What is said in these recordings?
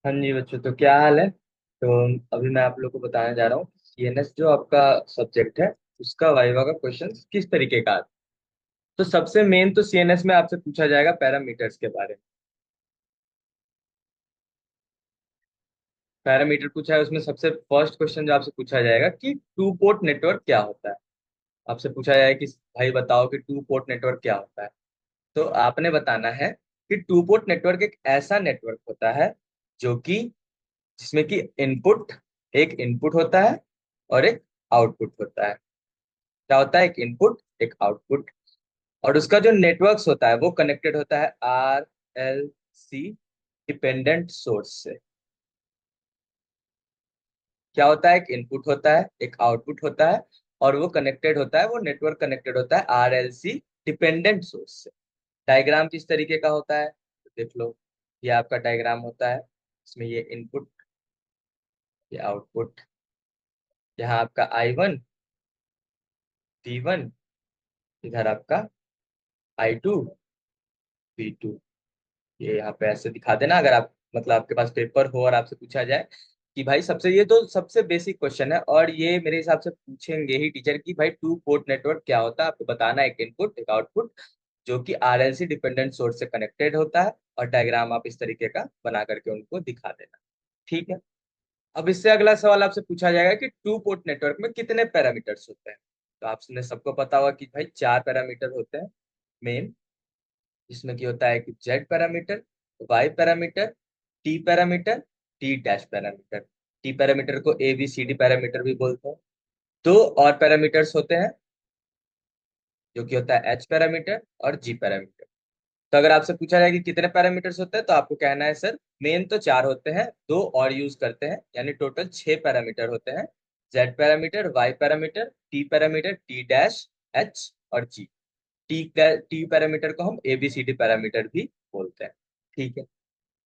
हाँ जी बच्चों, तो क्या हाल है। तो अभी मैं आप लोग को बताने जा रहा हूँ सीएनएस जो आपका सब्जेक्ट है उसका वाइवा का क्वेश्चन किस तरीके का आता है। तो सबसे मेन तो सीएनएस में आपसे पूछा जाएगा पैरामीटर्स के बारे में। पैरामीटर पूछा है, उसमें सबसे फर्स्ट क्वेश्चन जो आपसे पूछा जाएगा कि टू पोर्ट नेटवर्क क्या होता है। आपसे पूछा जाएगा कि भाई बताओ कि टू पोर्ट नेटवर्क क्या होता है। तो आपने बताना है कि टू पोर्ट नेटवर्क एक ऐसा नेटवर्क होता है जो कि जिसमें कि एक इनपुट होता है और एक आउटपुट होता है। क्या होता है? एक इनपुट एक आउटपुट। और उसका जो नेटवर्क्स होता है वो कनेक्टेड होता है RLC डिपेंडेंट सोर्स से। क्या होता है? एक इनपुट होता है एक आउटपुट होता है और वो कनेक्टेड होता है, वो नेटवर्क कनेक्टेड होता है RLC डिपेंडेंट सोर्स से। डायग्राम किस तरीके का होता है तो देख लो। ये आपका डायग्राम होता है, इसमें ये इनपुट ये आउटपुट। यहाँ आपका I1 V1, इधर आपका I2 V2। ये यहाँ पे ऐसे दिखा देना अगर आप मतलब आपके पास पेपर हो और आपसे पूछा जाए कि भाई सबसे, ये तो सबसे बेसिक क्वेश्चन है और ये मेरे हिसाब से पूछेंगे ही टीचर की भाई टू पोर्ट नेटवर्क क्या होता है। आपको बताना है एक इनपुट एक आउटपुट जो कि RLC डिपेंडेंट सोर्स से कनेक्टेड होता है, और डायग्राम आप इस तरीके का बना करके उनको दिखा देना। ठीक है। अब इससे अगला सवाल आपसे पूछा जाएगा कि टू पोर्ट नेटवर्क में कितने पैरामीटर्स होते हैं। तो आपने सबको पता होगा कि भाई चार पैरामीटर होते हैं मेन, जिसमें कि होता है कि Z parameter, Y parameter, T parameter, T dash parameter. T parameter को ABCD पैरामीटर भी बोलते हैं। दो और पैरामीटर्स होते हैं जो कि होता है H पैरामीटर और G पैरामीटर। तो अगर आपसे पूछा जाए कि कितने पैरामीटर्स होते हैं तो आपको कहना है सर मेन तो चार होते हैं, दो और यूज करते हैं, यानी टोटल छह पैरामीटर होते हैं। Z parameter, Y parameter, T parameter, T dash, H और जी। टी टी पैरामीटर को हम ABCD पैरामीटर भी बोलते हैं। ठीक है।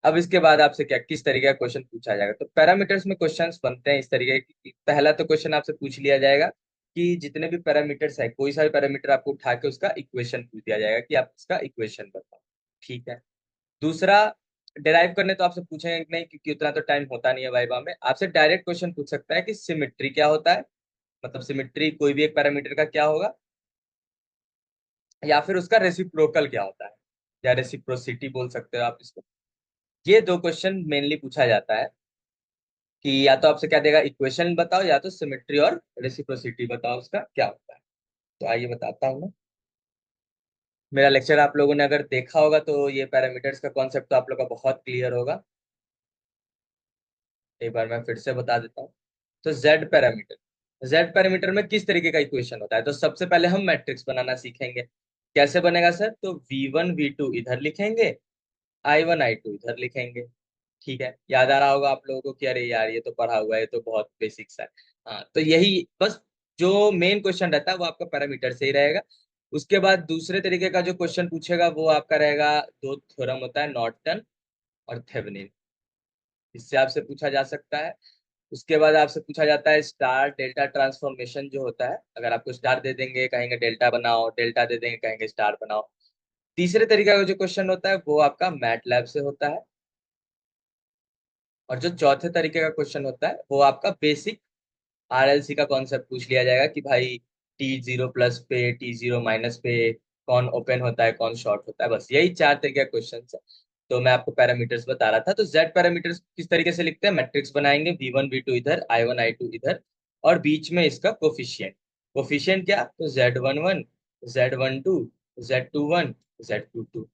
अब इसके बाद आपसे क्या किस तरीके का क्वेश्चन पूछा जाएगा, तो पैरामीटर्स में क्वेश्चंस बनते हैं इस तरीके की। पहला तो क्वेश्चन आपसे पूछ लिया जाएगा कि जितने भी पैरामीटर्स है, कोई सा भी पैरामीटर आपको उठा के उसका इक्वेशन पूछ दिया जाएगा कि आप इसका इक्वेशन बताओ। ठीक है। दूसरा, डिराइव करने तो आपसे पूछेंगे नहीं क्योंकि उतना तो टाइम होता नहीं है वाइवा में। आपसे डायरेक्ट क्वेश्चन पूछ सकता है कि सिमेट्री क्या होता है, मतलब सिमेट्री कोई भी एक पैरामीटर का क्या होगा, या फिर उसका रेसिप्रोकल क्या होता है, या रेसिप्रोसिटी बोल सकते हो आप इसको। ये दो क्वेश्चन मेनली पूछा जाता है कि या तो आपसे क्या देगा इक्वेशन बताओ, या तो सिमेट्री और रेसिप्रोसिटी बताओ उसका क्या होता है। तो आइए बताता हूँ मैं। मेरा लेक्चर आप लोगों ने अगर देखा होगा तो ये पैरामीटर्स का कॉन्सेप्ट तो आप लोग का बहुत क्लियर होगा। एक बार मैं फिर से बता देता हूँ। तो जेड पैरामीटर में किस तरीके का इक्वेशन होता है, तो सबसे पहले हम मैट्रिक्स बनाना सीखेंगे। कैसे बनेगा सर, तो V1 V2 इधर लिखेंगे, I1 I2 इधर लिखेंगे। ठीक है। याद आ रहा होगा आप लोगों को कि अरे यार ये तो पढ़ा हुआ है, ये तो बहुत बेसिक्स है। हाँ, तो यही बस जो मेन क्वेश्चन रहता है वो आपका पैरामीटर से ही रहेगा। उसके बाद दूसरे तरीके का जो क्वेश्चन पूछेगा वो आपका रहेगा, दो थ्योरम होता है नॉर्टन और थेवेनिन, इससे आपसे पूछा जा सकता है। उसके बाद आपसे पूछा जाता है स्टार डेल्टा ट्रांसफॉर्मेशन जो होता है। अगर आपको स्टार दे देंगे कहेंगे डेल्टा बनाओ, डेल्टा दे देंगे कहेंगे स्टार बनाओ। तीसरे तरीके का जो क्वेश्चन होता है वो आपका मैटलैब से होता है। और जो चौथे तरीके का क्वेश्चन होता है वो आपका बेसिक RLC का कॉन्सेप्ट पूछ लिया जाएगा कि भाई T0 प्लस पे T0 माइनस पे कौन ओपन होता है कौन शॉर्ट होता है। बस यही चार तरीके का क्वेश्चन है। तो मैं आपको पैरामीटर्स बता रहा था। तो जेड पैरामीटर्स किस तरीके से लिखते हैं, मैट्रिक्स बनाएंगे V1 V2 इधर, I1 I2 इधर, और बीच में इसका कोफिशियंट। कोफिशियंट क्या, तो Z11 Z12 Z21 Z22।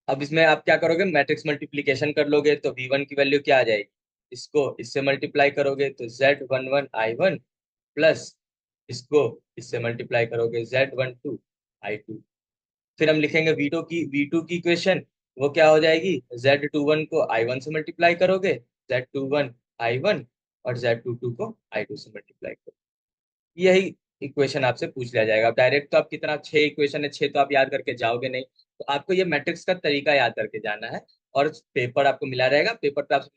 अब इसमें आप क्या करोगे, मैट्रिक्स मल्टीप्लीकेशन कर लोगे तो V1 की वैल्यू क्या आ जाएगी, इसको इससे मल्टीप्लाई करोगे तो Z11 I1 प्लस इसको इससे मल्टीप्लाई करोगे Z12 I2। फिर हम लिखेंगे V2 की इक्वेशन, वो क्या हो जाएगी, Z21 को I1 से मल्टीप्लाई करोगे, Z21 I1 और Z22 को I2 से मल्टीप्लाई करोगे। यही इक्वेशन आपसे पूछ लिया जाएगा। डायरेक्ट तो आप कितना, छह इक्वेशन है, छह तो आप याद करके जाओगे नहीं। तो आपको ये मैट्रिक्स का तरीका याद करके जाना है। और पेपर आपको मिला रहेगा, पेपर पे आप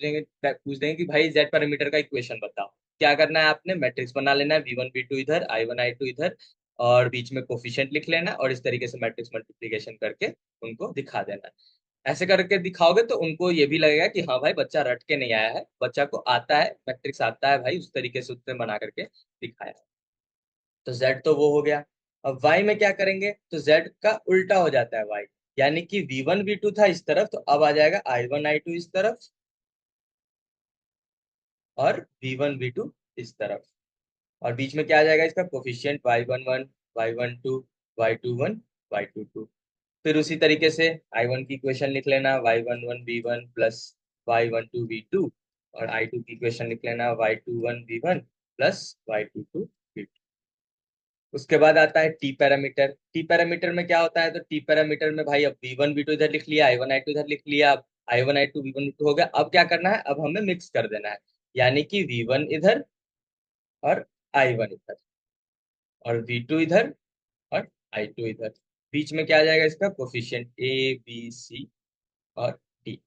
पूछ देंगे कि भाई जेड पैरामीटर का इक्वेशन बताओ। क्या करना है, आपने मैट्रिक्स बना लेना है, V1 V2 इधर, I1 I2 इधर, और बीच में कोफिशिएंट लिख लेना और इस तरीके से मैट्रिक्स मल्टीप्लीकेशन करके उनको दिखा देना। ऐसे करके दिखाओगे तो उनको ये भी लगेगा कि हाँ भाई बच्चा रट के नहीं आया है, बच्चा को आता है, मैट्रिक्स आता है भाई, उस तरीके से उसने बना करके दिखाया है। तो z तो वो हो गया। अब y में क्या करेंगे, तो z का उल्टा हो जाता है y, यानी कि v1 v2 था इस तरफ, तो अब आ जाएगा i1 i2 इस तरफ, और v1 v2 इस तरफ। और बीच में क्या आ जाएगा इसका coefficient y11 y12 y21 y22। फिर उसी तरीके से I1 की इक्वेशन लिख लेना y11v1 प्लस y12v2, और I2 की इक्वेशन लिख लेना y21v1 प्लस y22v2। उसके बाद आता है टी पैरामीटर। टी पैरामीटर में क्या होता है, तो टी पैरामीटर में भाई अब v1 v2 इधर लिख लिया, i1 i2 इधर लिख लिया, अब i1 i2 v1 v2 हो गया। अब क्या करना है, अब हमें मिक्स कर देना है, यानी कि v1 इधर और i1 इधर, और v2 इधर और i2 इधर। बीच में क्या आ जाएगा इसका कोफिशिएंट a b c और डी।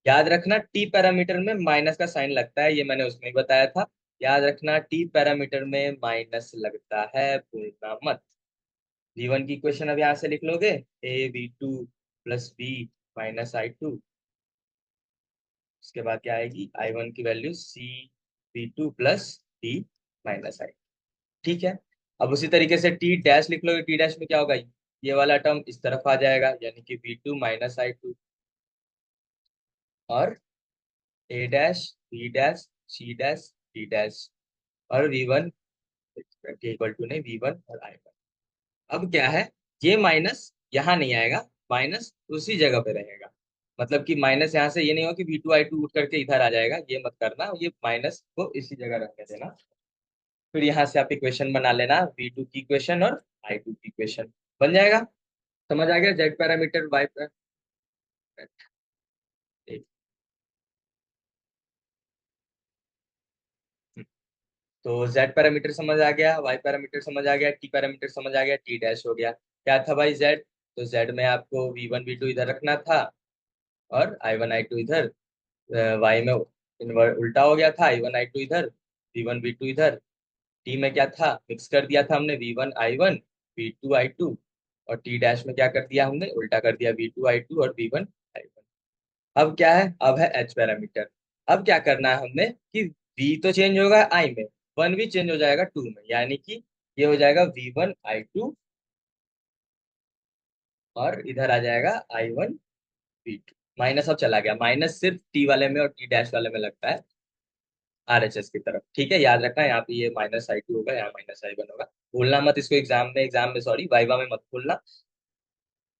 याद रखना टी पैरामीटर में माइनस का साइन लगता है, ये मैंने उसमें ही बताया था। याद रखना टी पैरामीटर में माइनस लगता है, भूलना मत। v1 की इक्वेशन अब यहाँ से लिख लोगे, a v2 plus b minus i2। उसके बाद क्या आएगी, i1 की value c v2 plus d minus i। ठीक है। अब उसी तरीके से टी डैश लिख लोगे, टी डैश में क्या होगा, ये वाला टर्म इस तरफ आ जाएगा, यानी कि v2 माइनस i2, और a dash b dash c dash d dash, और v1 इक्वल टू नहीं, v1 और i1। अब क्या है, ये माइनस यहाँ नहीं आएगा, माइनस उसी जगह पे रहेगा। मतलब कि माइनस यहाँ से ये नहीं हो कि v2 i2 उठ करके इधर आ जाएगा, ये मत करना, ये माइनस को इसी जगह रखने देना। फिर यहाँ से आप इक्वेशन बना लेना, v2 की इक्वेशन और i2 की इक्वेशन बन जाएगा। समझ आ गया, जेड पैरामीटर वाई पैरामीटर। तो जेड पैरामीटर समझ आ गया, वाई पैरामीटर समझ आ गया, टी पैरामीटर समझ आ गया, टी डैश हो गया। क्या था भाई जेड, तो जेड में आपको v1 v2 इधर रखना था, और i1 i2 इधर। वाई में उल्टा हो गया था, i1 i2 इधर, v1 v2 इधर। टी में क्या था, मिक्स कर दिया था हमने, v1 i1 v2 i2, और टी डैश में क्या कर दिया हमने, उल्टा कर दिया, v2 i2 और v1 i1। अब क्या है, अब है एच पैरामीटर। अब क्या करना है हमने कि v तो चेंज होगा i में, वन भी चेंज हो जाएगा टू में, यानी कि ये हो जाएगा v1 i2, और इधर आ जाएगा i1 v2। माइनस अब चला गया, माइनस सिर्फ टी वाले में और टी डैश वाले में लगता है आरएचएस की तरफ। ठीक है, याद रखना यहाँ पे ये -i2 होगा, यहाँ -i1 होगा। भूलना मत इसको, एग्जाम में सॉरी वाइवा में मत भूलना।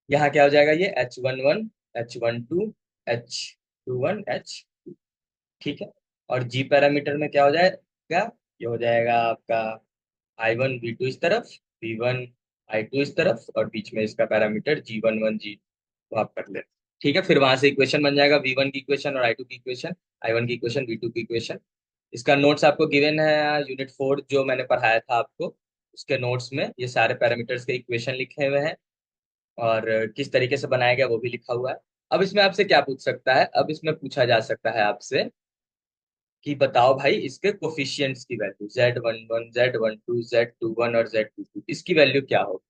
यहाँ क्या हो जाएगा, ये H11 H12 H21 H। ठीक है। और जी पैरामीटर में क्या हो जाएगा, ये हो जाएगा आपका i1 v2 इस तरफ, v1 i2 इस तरफ, और बीच में इसका पैरामीटर G11 G, तो आप कर लेते। ठीक है, फिर वहां से इक्वेशन बन जाएगा, v1 की इक्वेशन और i2 की इक्वेशन, i1 की इक्वेशन v2 की इक्वेशन। इसका नोट्स आपको गिवन है यूनिट 4 जो मैंने पढ़ाया था आपको, उसके नोट्स में ये सारे पैरामीटर्स के इक्वेशन लिखे हुए हैं, और किस तरीके से बनाया गया वो भी लिखा हुआ है। अब इसमें आपसे क्या पूछ सकता है, अब इसमें पूछा जा सकता है आपसे कि बताओ भाई इसके कोफिशिएंट्स की वैल्यू, Z11 Z12 Z21 और Z22, इसकी वैल्यू क्या हो।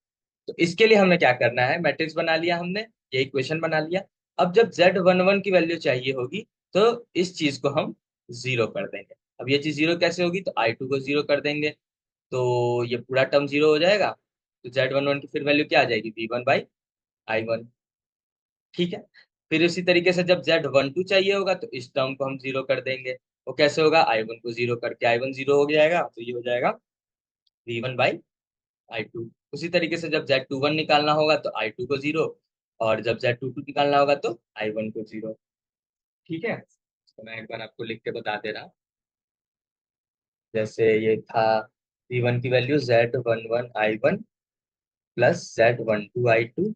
तो इसके लिए हमें क्या करना है, मैट्रिक्स बना लिया हमने, ये इक्वेशन बना लिया। अब जब Z11 की वैल्यू चाहिए होगी, तो इस चीज को हम जीरो कर देंगे। अब ये चीज जीरो कैसे होगी, तो I2 को जीरो कर देंगे, तो ये पूरा टर्म जीरो हो जाएगा। तो Z11 की फिर वैल्यू क्या आ जाएगी, v1/i1। ठीक है। फिर इसी तरीके से जब Z12 चाहिए होगा, तो इस टर्म को हम जीरो कर देंगे। वो कैसे होगा, i1 को जीरो करके i1 जीरो हो जाएगा, तो ये हो जाएगा v1/i2। उसी तरीके से जब Z21 निकालना होगा, तो i2 को जीरो, और जब Z22 निकालना होगा, तो i1 को जीरो। ठीक है, तो मैं एक बार आपको लिख के बता दे रहा हूँ। जैसे ये था, v1 की value Z11 i1 plus Z12 i2,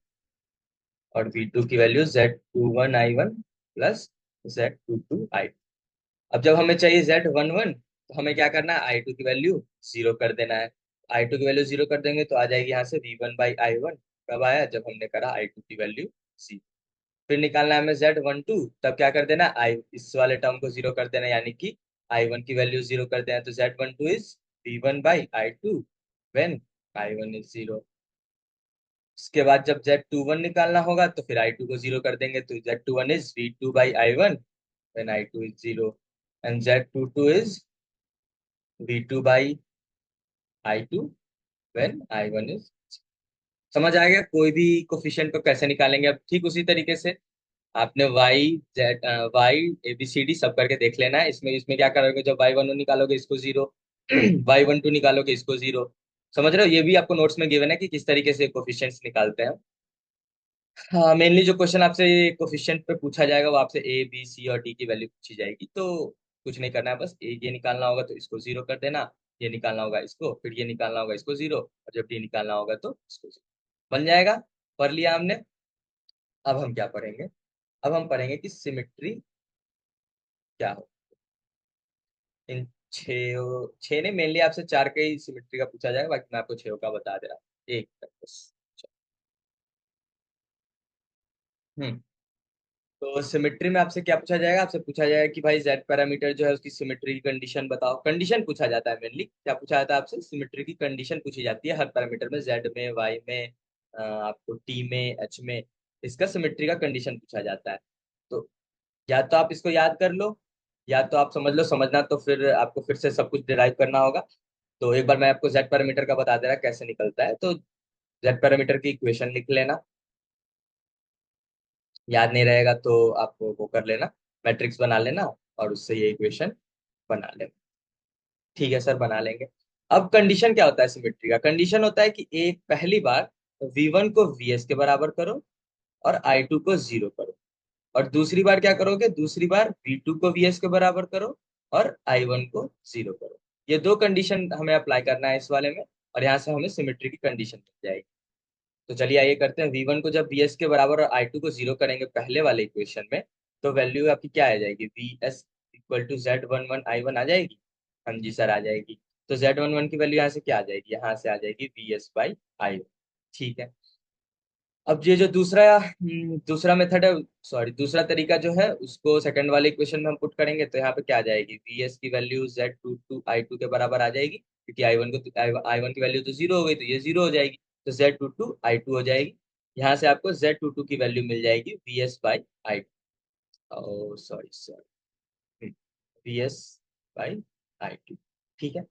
और v2 की value Z21 i1 plus Z22 i2। अब जब हमें चाहिए Z11, तो हमें क्या करना है, I2 की वैल्यू जीरो कर देना है। I2 की वैल्यू जीरो कर देंगे तो आ जाएगी यहाँ से v1/i1। कब आया, जब हमने करा I2 की वैल्यू जीरो। फिर निकालना है हमें Z12, तब क्या कर देना, आई इस वाले टर्म को जीरो कर देना, यानी कि I1 की वैल्यू जीरो कर देना, तो Z12 is v1/i2 when i1 is zero. उसके बाद जब Z21 निकालना होगा तो फिर I2 को जीरो कर देंगे, तो Z21 is V2/I1 when I2 is 0 and Z22 is V2/I2 when I1 is। समझ आ गया कोई भी कोफिशिएंट को कैसे निकालेंगे? अब ठीक उसी तरीके से आपने Y Z Y ABCD सब करके देख लेना है। इसमें इसमें क्या करोगे, जब Y11 निकालोगे इसको जीरो, Y12 निकालोगे इसको जीरो। समझ रहे हो? ये भी आपको नोट्स में गिवन है कि किस तरीके से कोफिशिएंट्स निकालते हैं। हाँ, मेनली जो क्वेश्चन आपसे कोफिशिएंट पे पूछा जाएगा वो आपसे A B C और D की वैल्यू पूछी जाएगी। तो कुछ नहीं करना है, बस ये निकालना होगा तो इसको जीरो कर देना, ये निकालना होगा इसको, फिर ये निकालना होगा इसको जीरो, और जब D निकालना होगा तो इसको जीरो। बन जाएगा। पढ़ लिया हमने। अब हम क्या पढ़ेंगे? अब हम पढ़ेंगे कि सिमेट्री क्या हो। इन छह छह ने मेनली आपसे चार का ही सिमेट्री का पूछा जाएगा, बाकी मैं आपको छह का बता दे रहा हूँ। एक तक बस। हम्म। तो सिमेट्री में आपसे क्या पूछा जाएगा? आपसे पूछा जाएगा कि भाई जेड पैरामीटर जो है उसकी सिमेट्री की कंडीशन बताओ। कंडीशन पूछा जाता है मेनली। क्या पूछा जाता है आपसे? सिमेट्री की कंडीशन पूछी जाती है हर पैरामीटर में, जेड में, वाई में, आपको टी में, एच में। इसका सिमेट्री का कंडीशन पूछा जाता है। तो या तो आप इसको याद कर लो, या तो आप समझ लो। समझना तो फिर आपको फिर से सब कुछ डिराइव करना होगा। तो एक बार मैं आपको जेड पैरामीटर का बता दे रहा कैसे निकलता है। तो जेड पैरामीटर की इक्वेशन लिख लेना। याद नहीं रहेगा तो आप वो कर लेना, मैट्रिक्स बना लेना, और उससे ये इक्वेशन बना लेना। ठीक है सर, बना लेंगे। अब कंडीशन क्या होता है सिमेट्री का? कंडीशन होता है कि एक पहली बार V1 को VS के बराबर करो और I2 को जीरो करो, और दूसरी बार क्या करोगे? दूसरी बार V2 को VS के बराबर करो और I1 को जीरो करो। ये दो कंडीशन हमें अप्लाई करना है इस वाले में, और यहाँ से हमें सिमेट्री की कंडीशन मिल जाएगी। तो चलिए आइए करते हैं। V1 को जब VS के बराबर और I2 को जीरो करेंगे पहले वाले इक्वेशन में, तो वैल्यू आपकी क्या आ जाएगी? VS = Z11 I1 आ जाएगी। हाँ जी सर, आ जाएगी। तो Z11 की वैल्यू यहाँ से क्या आ जाएगी? यहाँ से आ जाएगी VS/I1। ठीक है। अब ये जो दूसरा मेथड है, सॉरी दूसरा तरीका जो है, उसको सेकंड वाले इक्वेशन में हम पुट करेंगे। तो यहाँ पे क्या आ जाएगी? VS की वैल्यू Z22I2 के बराबर आ जाएगी, क्योंकि I1 को I1 की वैल्यू तो जीरो हो गई, तो ये जीरो हो जाएगी। तो Z22I2 हो जाएगी। यहाँ से आपको Z22 की वैल्यू मिल जाएगी VS/I2। ओ सॉरी सॉरी, VS/I2। ठीक है।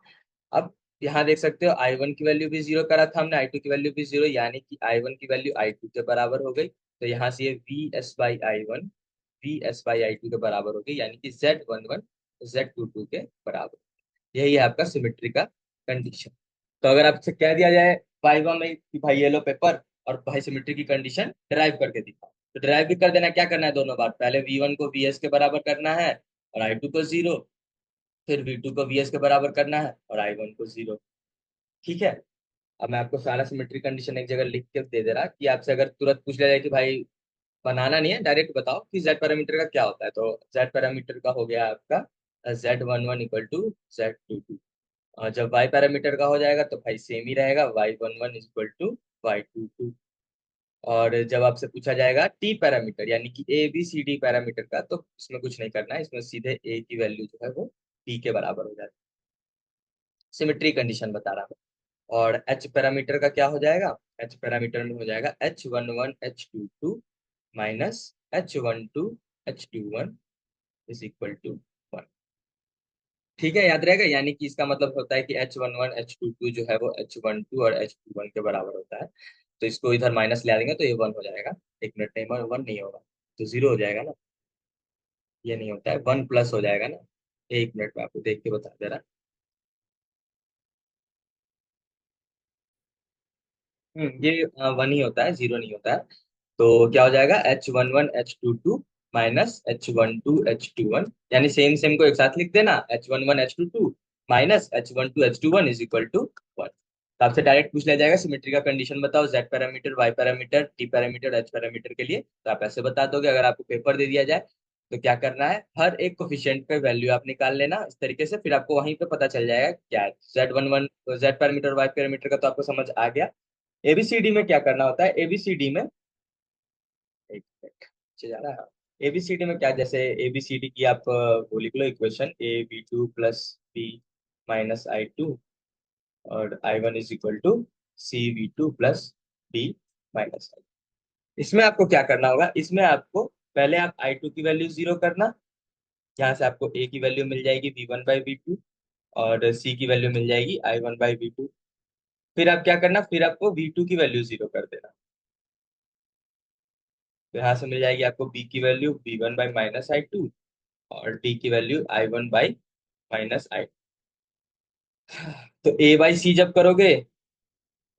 अब यहाँ देख सकते हो I1 की वैल्यू भी जीरो करा था हमने, I2 की वैल्यू भी जीरो, यानी कि I1 की वैल्यू I2 के बराबर हो गई। तो यहाँ से ये VS/I1 के बराबर हो गई, यानी कि Z11 Z22 के बराबर। यही है आपका सिमेट्री का कंडीशन। तो अगर आपसे कह दिया जाए वाइवा में कि भाई ये लो पेपर, और भाई सिमेट्री की कंडीशन ड्राइव करके दिखाओ, तो ड्राइव भी कर देना। क्या करना है? दोनों बार, पहले V1 को VS के बराबर करना है और I2 को जीरो, फिर V2 को VS के बराबर करना है और I1 को जीरो। ठीक है। अब मैं आपको सारा सिमेट्री कंडीशन एक जगह लिख के दे दे रहा, कि आपसे अगर तुरंत पूछ लिया जाए कि भाई बनाना नहीं है, डायरेक्ट बताओ कि जेड पैरामीटर का क्या होता है, तो जेड पैरामीटर का हो गया आपका Z11 = Z22। और जब वाई पैरामीटर का हो जाएगा तो भाई सेम ही रहेगा, Y11 = Y22। और जब आपसे पूछा जाएगा टी पैरामीटर यानी कि ABCD पैरामीटर का, तो इसमें कुछ नहीं करना है, इसमें सीधे ए की वैल्यू जो है वो टी के बराबर हो जाती है। सिमेट्री कंडीशन बता रहा हूँ। और एच पैरामीटर का क्या हो जाएगा? एच पैरामीटर में हो जाएगा H11 H22 -H12 H21 = 1। ठीक है, याद रहेगा। यानी कि इसका मतलब होता है कि H11 H22 जो है वो H12 और H21 के बराबर होता है। तो इसको इधर माइनस ले देंगे तो ये वन हो जाएगा। एक मिनट, नहीं, वन नहीं होगा, तो जीरो हो जाएगा ना। ये नहीं होता है, वन प्लस हो जाएगा ना। एक मिनट में आपको देख के बता दे रहा। ये वन ही होता है, जीरो नहीं होता है। तो क्या हो जाएगा? H11 H22 -H12 H21, यानी सेम सेम को एक साथ लिख देना। H11 H22 -H12 H21 = 1। तो आपसे डायरेक्ट पूछ लिया जाएगा सिमेट्री का कंडीशन बताओ, Z parameter, Y parameter, T parameter, H parameter के लिए, तो आप ऐसे बता दोगे। अगर आपको पेपर दे दिया जाए तो क्या करना है? हर एक कोफिशिएंट पे वैल्यू आप निकाल लेना इस तरीके से, फिर आपको वहीं पे पता चल जाएगा क्या है। Z11 Z parameter, Y parameter का तो आपको समझ आ गया। एबीसीडी में क्या करना होता है? एबीसीडी में एक मिनट नीचे जा रहा है। एबीसीडी में क्या, जैसे एबीसीडी की आप वो लिख लो इक्वेशन, AB2 + B - I2 और I1 = CV2 + B। माइनस आई। इसमें आपको क्या करना होगा, इसमें आपको पहले आप I2 की वैल्यू जीरो करना। यहाँ से आपको A की वैल्यू मिल जाएगी V1/V2, और C की वैल्यू मिल जाएगी I1/V2। फिर आप क्या करना, फिर आपको V2 की वैल्यू जीरो कर देना। तो यहाँ से मिल जाएगी आपको B की वैल्यू V1/-I2, और D की वैल्यू I1/-। तो A/C जब करोगे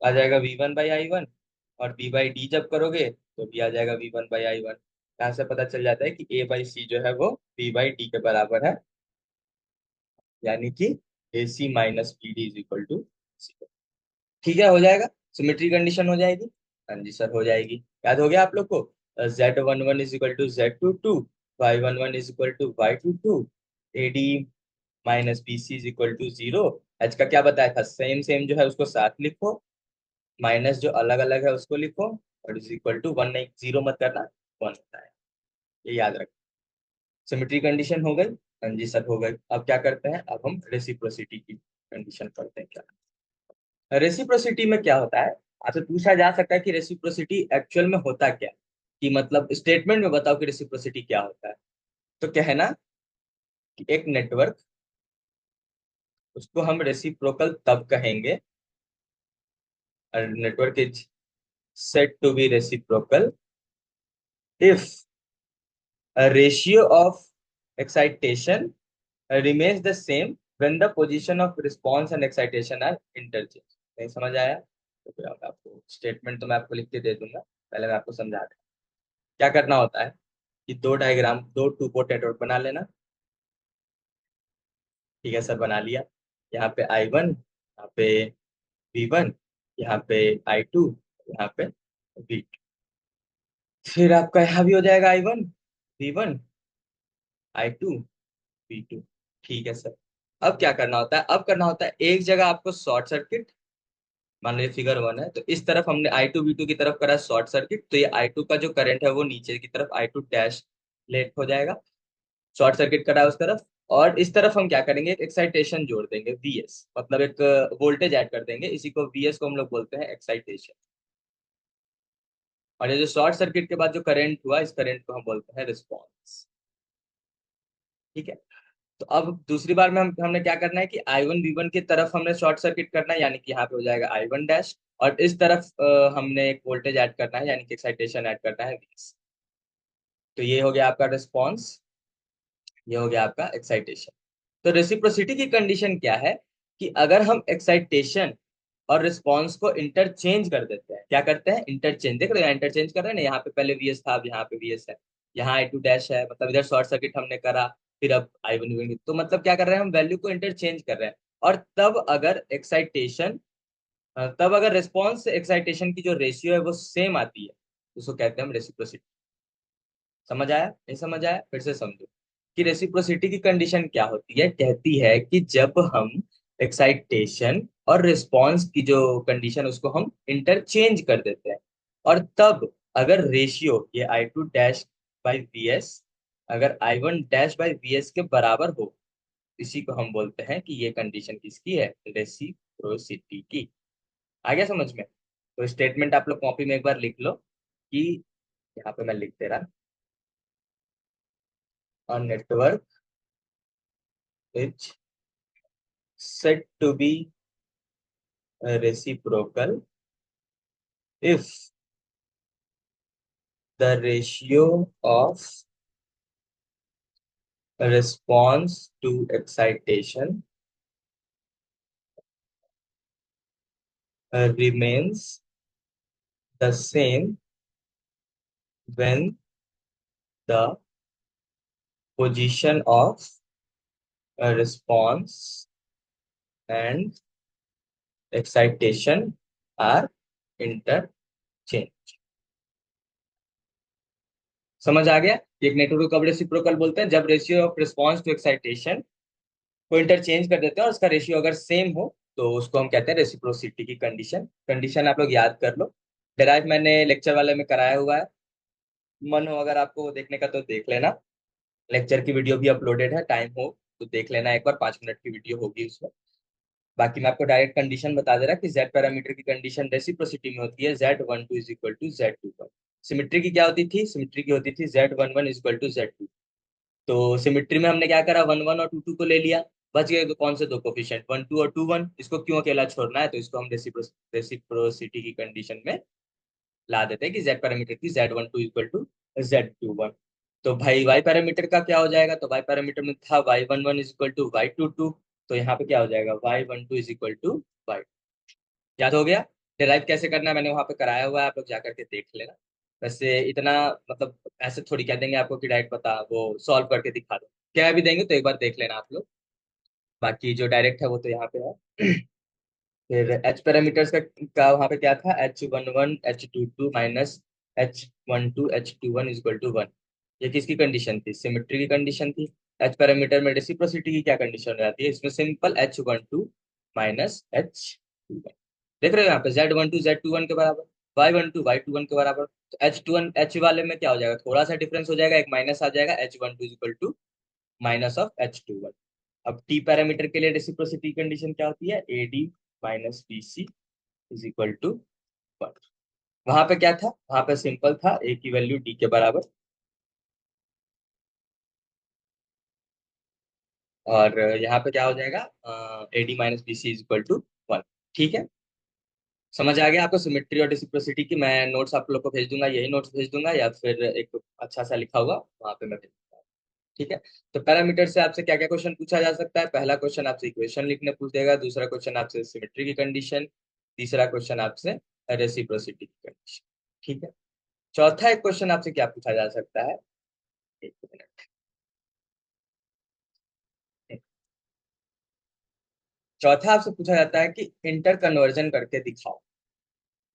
आ जाएगा V1/I1, और B/D जब करोगे तो भी आ जाएगा V1/I1। यहाँ से पता चल जाता है कि A/C जो है वो B/D के बराबर है, यानी कि AC-BD = 0। ठीक है, हो जाएगा, सिमेट्री कंडीशन हो जाएगी। हाँ जी सर, हो जाएगी। याद हो गया आप लोग को, Z11 = Z22, Y11 = Y22, AD-BC = 0। H का क्या बताया था, सेम सेम जो है उसको साथ लिखो, माइनस जो अलग अलग है उसको लिखो, और =1 नहीं, जीरो मत करना, 1 होता है, ये याद रखो। सिमेट्री कंडीशन हो गई। हाँ जी सर, हो गई। अब क्या करते हैं, अब हम रेसिप्रोसिटी की कंडीशन करते हैं। क्या रेसिप्रोसिटी में क्या होता है, आपसे पूछा जा सकता है कि रेसिप्रोसिटी एक्चुअल में होता क्या, कि मतलब स्टेटमेंट में बताओ कि रेसिप्रोसिटी क्या होता है। तो क्या है ना, कि एक नेटवर्क, उसको हम रेसिप्रोकल तब कहेंगे, network is said to be reciprocal if a ratio of excitation remains the same when the position of response and excitation are interchanged। नहीं समझ आया तो फिर आपको स्टेटमेंट तो मैं आपको लिख के दे दूंगा, पहले मैं आपको समझा दूं। क्या करना होता है कि दो टू पोर्ट नेटवर्क बना लेना। ठीक है सर, बना लिया। यहाँ पे I1, यहाँ पे V1, यहाँ पे I2, यहाँ पे V2। फिर आपका यहाँ भी हो जाएगा I1 V1 I2 V2। ठीक है सर। अब क्या करना होता है, अब करना होता है एक जगह आपको शॉर्ट सर्किट, मान लीजिए फिगर 1 है, तो इस तरफ हमने I2 V2 की तरफ करा शॉर्ट सर्किट, तो ये I2 का जो करंट है वो नीचे की तरफ I2 डैश लेट हो जाएगा, शॉर्ट सर्किट करा है उस तरफ। और इस तरफ हम क्या करेंगे, एक एक्साइटेशन जोड़ देंगे VS, मतलब एक वोल्टेज ऐड कर देंगे, इसी को VS को हम लोग बोलते हैं एक्साइटेशन। और ये जो शॉर्ट सर्किट के बाद जो करंट हुआ, इस करंट को हम बोलते हैं रिस्पॉन्स। ठीक है। तो अब दूसरी बार में हमने क्या करना है कि I1 V1 की तरफ हमने शॉर्ट सर्किट करना है, यानी कि यहाँ पे हो जाएगा I1 डैश, और इस तरफ हमने एक वोल्टेज ऐड करना है, यानी कि एक्साइटेशन ऐड करना है VS। तो ये हो गया आपका रिस्पॉन्स, ये हो गया आपका एक्साइटेशन। तो रेसिप्रोसिटी की कंडीशन क्या है, कि अगर हम एक्साइटेशन और रिस्पॉन्स को इंटरचेंज कर देते हैं, क्या करते हैं, इंटरचेंज, देख रहे हैं इंटरचेंज कर रहे हैं ना, यहाँ पे पहले VS था, अब यहाँ पे VS है, यहाँ I2 डैश है, मतलब इधर शॉर्ट सर्किट हमने करा, फिर अब I1 V1, तो मतलब क्या कर रहे हैं, हम वैल्यू को इंटरचेंज कर रहे हैं। और तब अगर रिस्पॉन्स से एक्साइटेशन की जो रेशियो है वो सेम आती है, उसको कहते हैं हम रेसिप्रोसिटी। समझ आया, नहीं समझ आया, फिर से समझो कि रेसिप्रोसिटी की कंडीशन क्या होती है, कहती है कि जब हम एक्साइटेशन और रिस्पॉन्स की जो कंडीशन उसको हम इंटरचेंज कर देते हैं, और तब अगर रेशियो ये I2 डैश बाई VS अगर I1 डैश बाई VS के बराबर हो, इसी को हम बोलते हैं कि ये कंडीशन किसकी है, रेसिप्रोसिटी की। आ गया समझ में। तो स्टेटमेंट आप लोग कॉपी में एक बार लिख लो, कि यहाँ पे मैं लिख दे रहा, a network is said to be reciprocal if the ratio of response to excitation remains the same when the position of response and excitation are interchanged। समझ आ गया। एक नेटवर्क को कब रेसिप्रोकल बोलते हैं, जब ratio of response to excitation को इंटरचेंज कर देते हैं और उसका रेशियो अगर सेम हो, तो उसको हम कहते हैं रेसिप्रोसिटी की कंडीशन। कंडीशन आप लोग याद कर लो, डेराइव मैंने लेक्चर वाले में कराया हुआ है, मन हो अगर आपको वो देखने का तो देख लेना। लेक्चर की वीडियो भी अपलोडेड है, टाइम हो तो देख लेना, एक बार 5 मिनट की वीडियो होगी उसमें। बाकी मैं आपको डायरेक्ट कंडीशन बता दे रहा कि जेड पैरामीटर की कंडीशन रेसिप्रोसिटी में होती है Z12 is equal to Z21। Symmetry की क्या होती थी? सिमिट्री की होती थी Z11 is equal to Z2। तो सिमिट्री में हमने क्या करा, वन वन और टू टू को ले लिया। बच गए तो कौन से दो कोफिशिएंट, वन टू और टू वन। इसको क्यों अकेला छोड़ना है, तो इसको हम रेसिप्रोसिटी की कंडीशन में ला देते हैं कि जेड पैरामीटर की Z12 इक्वल टू Z21। तो भाई वाई पैरामीटर का क्या हो जाएगा, तो वाई पैरामीटर में था Y11 is equal to Y22। तो यहाँ पे क्या हो जाएगा, Y12 is equal to Y. याद हो गया? डिराइव कैसे करना है मैंने वहां पे कराया हुआ है, आप लोग जाकर के देख लेना। वैसे इतना मतलब ऐसे थोड़ी कह देंगे आपको कि डायरेक्ट पता, वो सॉल्व करके दिखा दो, क्या भी देंगे तो एक बार देख लेना आप लोग। बाकी जो डायरेक्ट है वो तो यहाँ पे है। फिर एच पैरामीटर्स का वहां पे क्या था, H11 H22 minus H12 H21 equal to 1। ये किसकी कंडीशन थी? सिमेट्री की कंडीशन थी। एच पैरामीटर में रेसिप्रोसिटी की क्या कंडीशन हो जाती है इसमें? Simple H12 minus H21। देख रहे हो यहाँ पे Z12 Z21 के बराबर, Y12 Y21 के बराबर। तो H21 H वाले में क्या हो जाएगा, थोड़ा सा डिफरेंस हो जाएगा, एक माइनस आ जाएगा, H12 equal to minus of H21। अब टी पैरामीटर के लिए रेसिप्रोसिटी कंडीशन क्या होती है, AD minus BC is equal to 1। वहां पे क्या था, वहां पे सिंपल था ए की वैल्यू डी के बराबर, और यहाँ पे क्या हो जाएगा, AD minus BC is equal to 1। ठीक है, समझ आ गया आपको सिमेट्री और रेसिप्रोसिटी की? मैं नोट्स आप लोग को भेज दूंगा, यही नोट्स भेज दूंगा, या फिर एक अच्छा सा लिखा हुआ वहां पे मैं भेज दूंगा। ठीक है। तो पैरामीटर से आपसे क्या क्या क्वेश्चन पूछा जा सकता है? पहला क्वेश्चन आपसे इक्वेशन लिखने पूछ देगा, दूसरा क्वेश्चन आपसे सिमेट्री की कंडीशन, तीसरा क्वेश्चन आपसे रेसिप्रोसिटी की कंडीशन। ठीक है। चौथा एक क्वेश्चन आपसे क्या पूछा जा सकता है, एक मिनट। चौथा आपसे पूछा जाता है कि इंटर कन्वर्जन करके दिखाओ।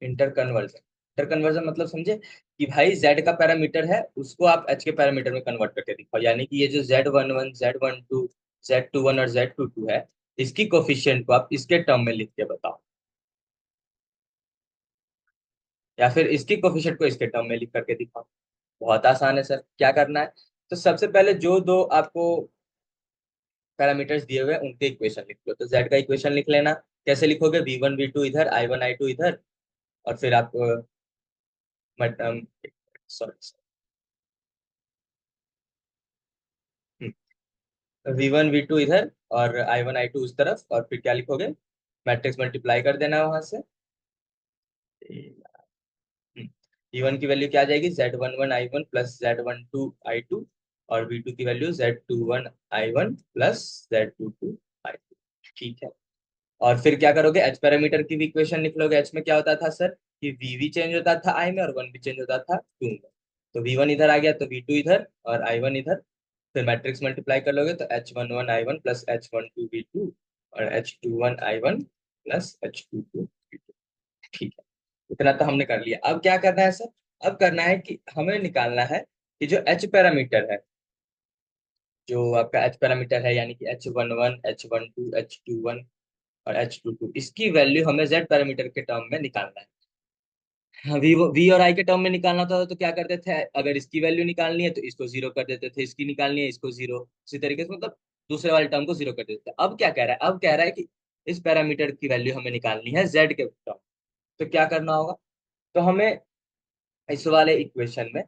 इंटर कन्वर्जन, इंटर कन्वर्जन मतलब समझे कि भाई जेड का पैरामीटर है उसको आप एच के पैरामीटर में कन्वर्ट करके दिखाओ, यानी कि ये जो Z11 Z12 Z21 और Z22 है, इसकी कोफिशिएंट को आप इसके टर्म में लिख के बताओ, या फिर इसकी कोफिशिएंट को इसके टर्म में लिख करके दिखाओ। बहुत आसान है सर, क्या करना है, तो सबसे पहले जो दो आपको पैरामीटर्स दिए हुए हैं उनके इक्वेशन लिख लो। तो जेड का इक्वेशन लिख लेना। कैसे लिखोगे, V1 V2 इधर, I1 I2 इधर, और फिर आप सॉरी, V1 V2 इधर और I1 I2 उस तरफ, और फिर क्या लिखोगे, मैट्रिक्स मल्टीप्लाई कर देना वहां से। V1 की वैल्यू क्या आ जाएगी, Z11 I1 plus Z12 I2, और V2 की value Z21 I1 plus Z22 I2। ठीक है। और फिर क्या करोगे, एच पैरामीटर की भी इक्वेशन लिख लोगे। एच में क्या होता था सर, कि वी भी चेंज होता था आई में, और वन भी चेंज होता था टू में। तो V1 इधर आ गया तो V2 इधर और I1 इधर, फिर मैट्रिक्स मल्टीप्लाई कर लोगे तो H11 I1 plus H12 V2 और H21 I1 plus H22 V2। ठीक है, इतना तो हमने कर लिया। अब क्या करना है सर, अब करना है कि हमें निकालना है कि जो एच पैरामीटर है, जो आपका एच पैरामीटर है, यानी कि H11 H12 H21 और H22, इसकी वैल्यू हमें जेड पैरामीटर के टर्म में निकालना है। वी और आई के टर्म में निकालना था तो क्या करते थे, अगर इसकी वैल्यू निकालनी है तो इसको जीरो कर देते थे, इसकी निकालनी है इसको जीरो, इसी तरीके से मतलब दूसरे वाले टर्म को जीरो कर देते थे। अब क्या कह रहा है, अब कह रहा है कि इस पैरामीटर की वैल्यू हमें निकालनी है जेड के टर्म। तो क्या करना होगा, तो हमें इस वाले इक्वेशन में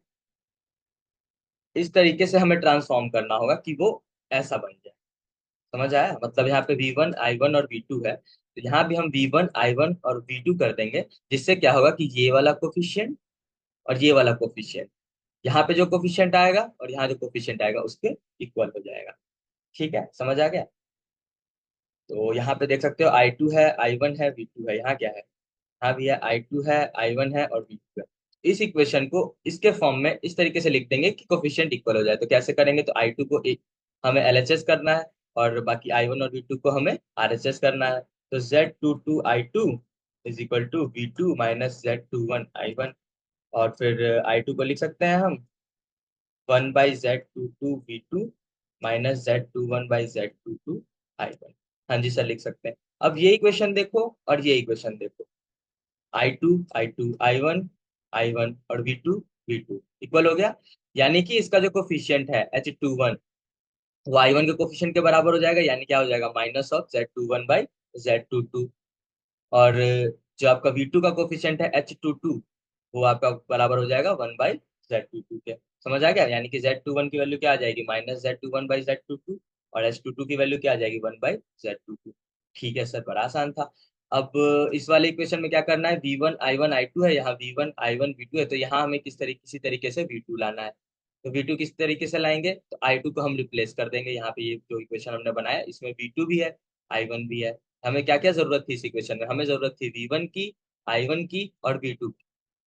इस तरीके से हमें ट्रांसफॉर्म करना होगा कि वो ऐसा बन जाए। समझ आया? मतलब यहाँ पे V1 I1 और V2 है, तो यहाँ भी हम V1 I1 और V2 कर देंगे, जिससे क्या होगा कि ये वाला कोफिशिएंट और ये वाला कोफिशिएंट, यहाँ पे जो कोफिशिएंट आएगा और यहाँ जो कोफिशिएंट आएगा उसके इक्वल हो जाएगा। ठीक है, समझ आ गया? तो यहाँ पे देख सकते हो I2 है I1 है V2 है, यहाँ क्या है, यहाँ भी है I2 है I1 है और V2 है। इस इक्वेशन को इसके फॉर्म में इस तरीके से लिख देंगे कि कोफिशिएंट इक्वल हो जाए। तो कैसे करेंगे, तो I2 को एक हमें LHS करना है, और बाकी I1 और V2 को हमें RHS करना है। तो Z22I2 is equal to V2 minus Z21I1, और फिर I2 को लिख सकते हैं हम 1/Z22V2 माइनस Z21/Z22I1। हाँ जी सर, लिख सकते हैं। अब ये इक्वेशन देखो और ये इक्वेशन देखो, I2 I2 I1 और V2 इक्वल हो गया, यानी कि इसका जो कोफिशिएंट है H21 वो I1 के कोफिशिएंट के बराबर हो जाएगा, यानी क्या हो जाएगा, माइनस ऑफ Z21/Z22। Z22। और जो आपका V2 का कोफिशिएंट है H22, वो आपका बराबर हो जाएगा 1/Z22 के। समझ आ गया? यानी कि Z21 की वैल्यू क्या आ जाएगी, -Z21/Z22, और H22 की वैल्यू क्या आ जाएगी, 1/Z22। ठीक है सर, बड़ा आसान था। अब इस वाले इक्वेशन में क्या करना है, V1 I1 I2 है, यहाँ V1 I1 V2 है, तो यहाँ हमें किसी तरीके से V2 लाना है। तो V2 किस तरीके से लाएंगे, तो I2 को हम रिप्लेस कर देंगे। यहाँ पे ये जो इक्वेशन हमने बनाया इसमें V2 भी है, I1 भी है। हमें क्या क्या जरूरत थी इस इक्वेशन में, हमें जरूरत थी V1 की, I1 की और V2 की।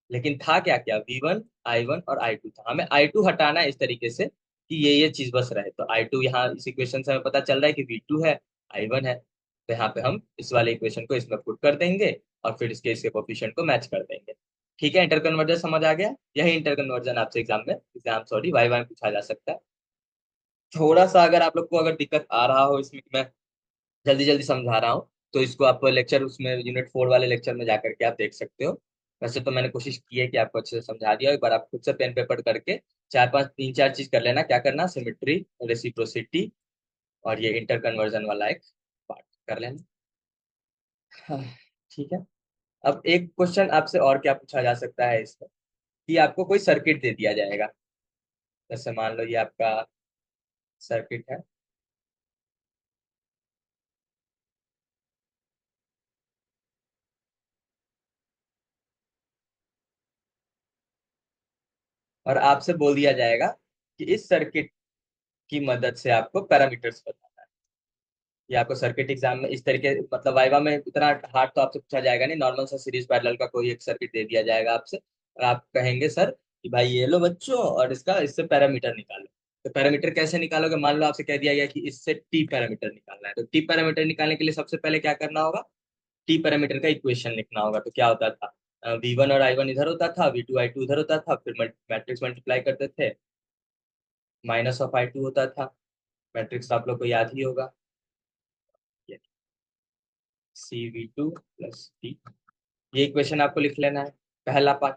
लेकिन था क्या क्या, V1 I1 और I2 था। हमें I2 हटाना है इस तरीके से कि ये चीज बस रहे। तो I2 यहाँ इस इक्वेशन से हमें पता चल रहा है कि V2 है, I1 है। तो यहाँ पे हम इस वाले इक्वेशन को इसमें पुट कर देंगे और फिर इसके कोफिशिएंट को मैच कर देंगे। ठीक है, इंटर कन्वर्जन समझ आ गया? यही इंटर कन्वर्जन आपसे एग्जाम सॉरी वाइवा में पूछा जा सकता है। थोड़ा सा अगर आप लोग को अगर दिक्कत आ रहा हो इसमें, मैं जल्दी जल्दी समझा रहा हूँ, तो इसको आप लेक्चर उसमें यूनिट 4 वाले लेक्चर में जाकर के आप देख सकते हो। वैसे तो मैंने कोशिश की है कि आपको अच्छे से समझा दिया। एक बार आप खुद से पेन पेपर करके चार पांच तीन चार चीज कर लेना। क्या करना, सिमेट्री, रेसिप्रोसिटी और ये इंटर कन्वर्जन वाला एक पार्ट कर लेना। हाँ, ठीक है। अब एक क्वेश्चन आपसे और क्या पूछा जा सकता है इसमें, कि आपको कोई सर्किट दे दिया जाएगा। जैसे मान लो ये आपका सर्किट है, और आपसे बोल दिया जाएगा कि इस सर्किट की मदद से आपको पैरामीटर्स बताना है। ये आपको सर्किट एग्जाम में इस तरीके, मतलब वाइवा में इतना हार्ड तो आपसे पूछा जाएगा नहीं। नॉर्मल सा सीरीज पैरेलल का कोई एक सर्किट दे दिया जाएगा आपसे, और आप कहेंगे सर कि भाई ये लो बच्चों और इसका इससे पैरामीटर निकालो। तो पैरामीटर कैसे निकालोगे, मान लो आपसे कह दिया गया कि इससे टी पैरामीटर निकालना है। तो टी पैरामीटर निकालने के लिए सबसे पहले क्या करना होगा, टी पैरामीटर का इक्वेशन लिखना होगा। तो क्या होता था, V1 और I1 इधर होता था, V2 I2 उधर होता था, फिर मैट्रिक्स मल्टीप्लाई करते थे, -(I2) होता था। मैट्रिक्स आप लोग को याद ही होगा, CV2 + T। ये इक्वेशन आपको लिख लेना है, पहला पार्ट।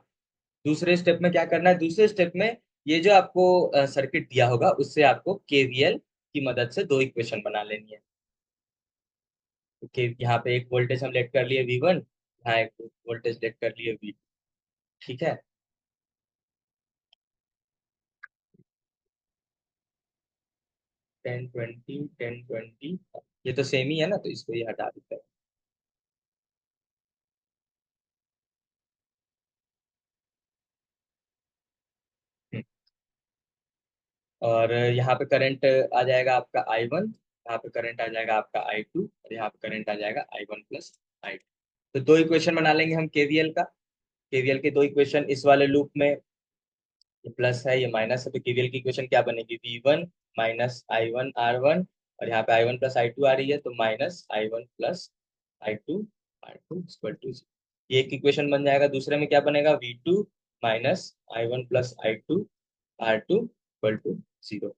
दूसरे स्टेप में क्या करना है, दूसरे स्टेप में ये जो आपको सर्किट दिया होगा उससे आपको केवीएल की मदद से दो इक्वेशन बना लेनी है। तो यहाँ पे एक वोल्टेज हम लेट कर लिए V1, यहाँ एक वोल्टेज लेट कर लिए V2। ठीक है, 10 20 10 20, ये तो सेम ही है ना, तो इसको ये हटा देते हैं। हम्म, और यहाँ पे करंट आ जाएगा आपका I1, यहाँ पे करंट आ जाएगा आपका I2, और यहाँ पे करंट आ जाएगा I1 + I2। तो दो इक्वेशन बना लेंगे हम केवीएल का। केवीएल के दो इक्वेशन इस वाले लूप में, ये प्लस है ये माइनस है, तो केवीएल की इक्वेशन क्या बनेगी, V1 - I1 R1, और यहाँ पे I1 + I2 आ रही है, तो -I1 + I2 R2 ये एक इक्वेशन बन जाएगा। दूसरे में क्या बनेगा, V2 - I1 + I2 R2 = 0।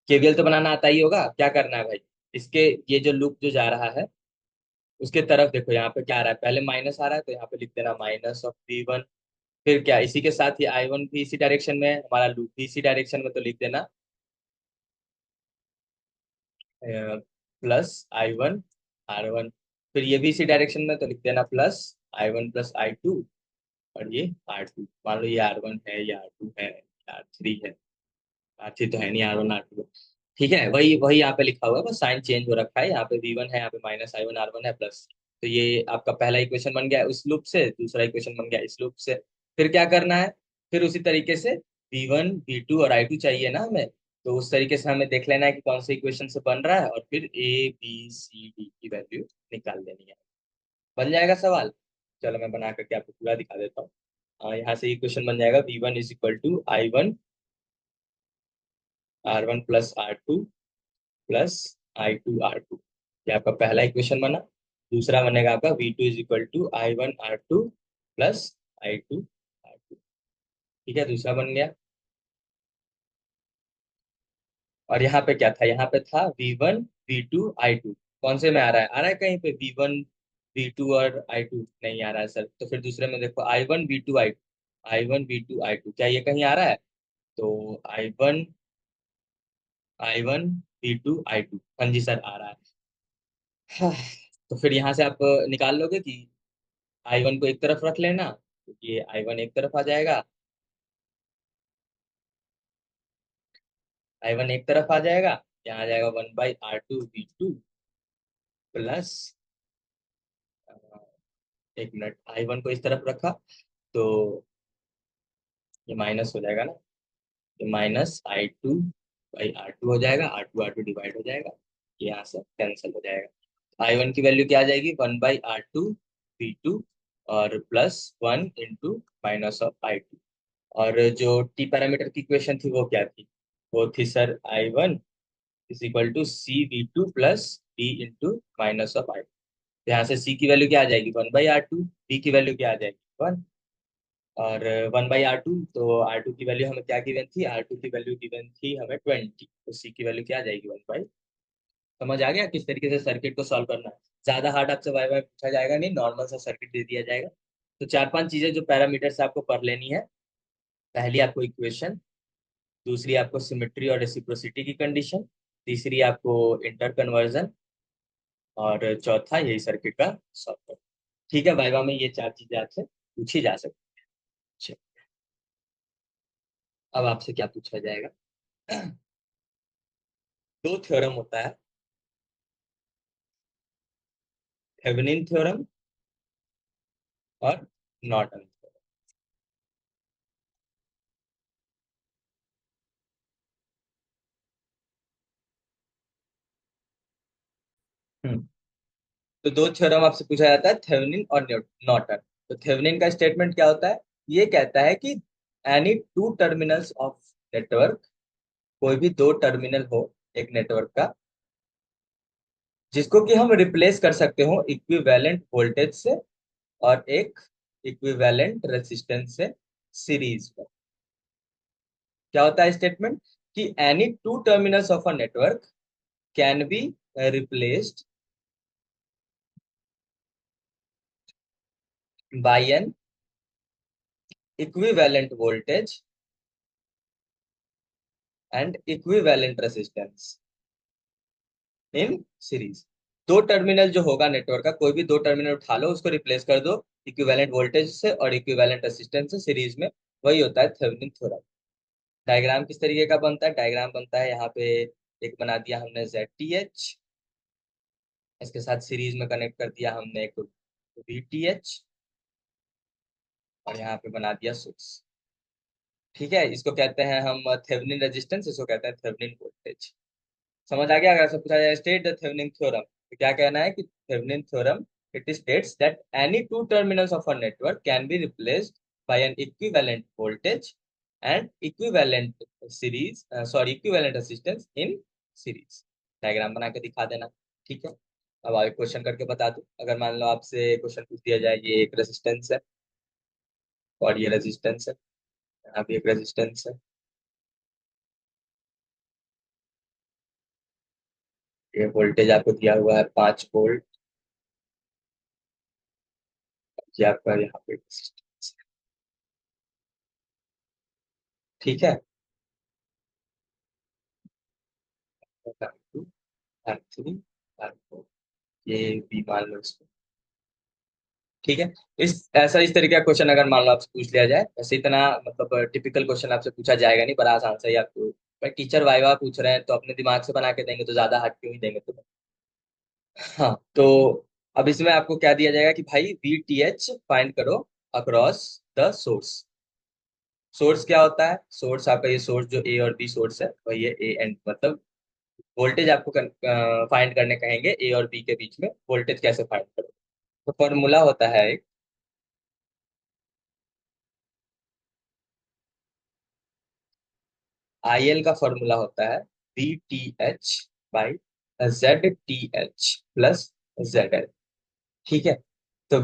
KVL तो बनाना आता ही होगा। क्या करना है भाई, इसके ये जो लूप जो जा रहा है उसके तरफ देखो, यहाँ पे क्या आ रहा है, पहले माइनस आ रहा है तो यहाँ पे लिख देना -(V1). फिर क्या, इसी के साथ ही I1 भी इसी डायरेक्शन में है, हमारा लूप भी इसी डायरेक्शन में, तो लिख देना +I1 R1। फिर ये भी इसी डायरेक्शन में, तो लिख देना +I1 + I2, और ये R2। मान लो ये R1 है, ये R2 है, R3 है। R3 तो है नहीं, R1 R2 है। ठीक है, वही वही यहाँ पे लिखा हुआ है, बस साइन चेंज हो रखा है। यहाँ पे V1 है, यहाँ पे -I1 R1 है, प्लस। तो ये आपका पहला इक्वेशन बन गया उस लूप से, दूसरा इक्वेशन बन गया इस लूप से। फिर क्या करना है, फिर उसी तरीके से V1 V2 और I2 चाहिए ना हमें, तो उस तरीके से हमें देख लेना है कि कौन से इक्वेशन से बन रहा है, और फिर A B C D की वैल्यू निकाल देनी है। बन जाएगा सवाल। चलो मैं बना करके आपको पूरा दिखा देता हूँ। यहाँ से इक्वेशन बन जाएगा, V1 = I1 R1 + R2 + I2 R2। ये आपका पहला इक्वेशन बना। दूसरा बनेगा आपका V2 = I1 R2 + I2 R2। ठीक है, दूसरा बन गया। और यहाँ पे क्या था, यहाँ पे था V1 V2 I2। कौन से में आ रहा है कहीं पे V1 V2 और I2 नहीं आ रहा है सर। तो फिर दूसरे में देखो I1 V2 I2 क्या ये कहीं आ रहा है, तो I1 I1 V2 I2, हाँ जी सर आ रहा है। हाँ, तो फिर यहाँ से आप निकाल लोगे कि I1 को एक तरफ रख लेना, तो ये I1 एक तरफ आ जाएगा, I1 एक तरफ आ जाएगा, यहाँ आ जाएगा 1/R2V2 प्लस, एक मिनट, I1 को इस तरफ रखा तो ये माइनस हो जाएगा ना, ये -I2/R2 हो जाएगा, R2 डिवाइड हो जाएगा, ये यहाँ से कैंसिल हो जाएगा। I1 की वैल्यू क्या आ जाएगी, 1/R2V2 और +1 माइनस ऑफ I2। और जो टी पैरामीटर की इक्वेशन थी वो क्या थी, वो थी sir I1 = C V2 + D यहाँ से C की वैल्यू क्या आ जाएगी, 1/R2, D की वैल्यू क्या आ जाएगी 1, और 1/R2, तो R2 की वैल्यू हमें क्या गिवन थी, R2 की वैल्यू गिवन थी हमें 20, तो C की वैल्यू क्या आ जाएगी 1/। समझ आ गया किस तरीके से सर्किट को सॉल्व करना है। ज्यादा हार्ड आपसे वाई वाई पूछा जाएगा नहीं, नॉर्मल सा सर्किट दे दिया जाएगा। तो चार पांच चीजें जो पैरामीटर से आपको पढ़ लेनी है, पहली आपको इक्वेशन, दूसरी आपको सिमेट्री और रेसिप्रोसिटी की कंडीशन, तीसरी आपको इंटर कन्वर्जन, और चौथा यही सर्किट का सॉल्व। ठीक है, वाइवा में ये चार चीजें आपसे पूछी जा सकती है। अब आपसे क्या पूछा जाएगा, दो थ्योरम होता है, थेवेनिन थ्योरम और नॉर्टन थ्योरम। तो दो थ्योरम आपसे पूछा जाता है, थेवेनिन और नॉर्टन। तो थेवेनिन का स्टेटमेंट क्या होता है, ये कहता है कि any two terminals of network, कोई भी दो टर्मिनल हो एक नेटवर्क का, जिसको कि हम रिप्लेस कर सकते हो इक्विवेलेंट वोल्टेज से और एक इक्विवेलेंट रेजिस्टेंस से सीरीज में। क्या होता है स्टेटमेंट, कि any two terminals of a network can be replaced by N equivalent voltage and equivalent resistance in series. दो टर्मिनल जो होगा नेटवर्क का, कोई भी दो टर्मिनल उठा लो, उसको रिप्लेस कर दो इक्विवेलेंट वोल्टेज से और इक्विवेलेंट रेजिस्टेंस से सीरीज में, वही होता है थेवेनिन थ्योरम। डायग्राम किस तरीके का बनता है, डायग्राम बनता है यहाँ पे, एक बना दिया हमने ZTH, इसके साथ सीरीज में कनेक्ट कर दिया हमने एक VTH, और यहाँ पे बना दिया सोर्स। ठीक है, इसको कहते हैं हम थेवेनिन रेजिस्टेंस, इसको कहते हैं थेवेनिन वोल्टेज। समझ आ गया। अगर ऐसा पूछा जाए स्टेट द थेवेनिन थ्योरम, तो क्या कहना है कि Thevenin theorem, it states that any two terminals of a network can be replaced by N equivalent voltage and equivalent series, sorry, equivalent resistance in series. Diagram बना के दिखा देना। ठीक है, अब आगे क्वेश्चन करके बता दो। अगर मान लो आपसे क्वेश्चन पूछ दिया जाए, ये एक रेजिस्टेंस है और ये रेजिस्टेंस है, यहाँ भी एक रेजिस्टेंस है, ये वोल्टेज आपको दिया हुआ है 5 वोल्ट, ये आपका यहाँ पे resistance है। ठीक है, R2, R3, R4, ये भी मान लो इसको। ठीक है, इस तरीके का क्वेश्चन अगर मान लो आपसे पूछ लिया जाए, वैसे इतना मतलब टिपिकल क्वेश्चन आपसे पूछा जाएगा नहीं, बड़ा आसान सा ही आपको, पर टीचर वाइवा पूछ रहे हैं तो अपने दिमाग से बना के देंगे, तो ज्यादा हार्ड क्यों ही देंगे तुम्हें। हाँ, तो अब इसमें आपको क्या दिया जाएगा कि भाई VTH फाइंड करो अक्रॉस द सोर्स। सोर्स क्या होता है, सोर्स आपका ये सोर्स जो A और B सोर्स है, वही है A एंड, मतलब वोल्टेज आपको फाइंड करने कहेंगे A और B के बीच में वोल्टेज कैसे फाइंड करो। तो फॉर्मूला होता है एक, IL का फॉर्मूला होता है VTH/ZTH + ZL। ठीक है, तो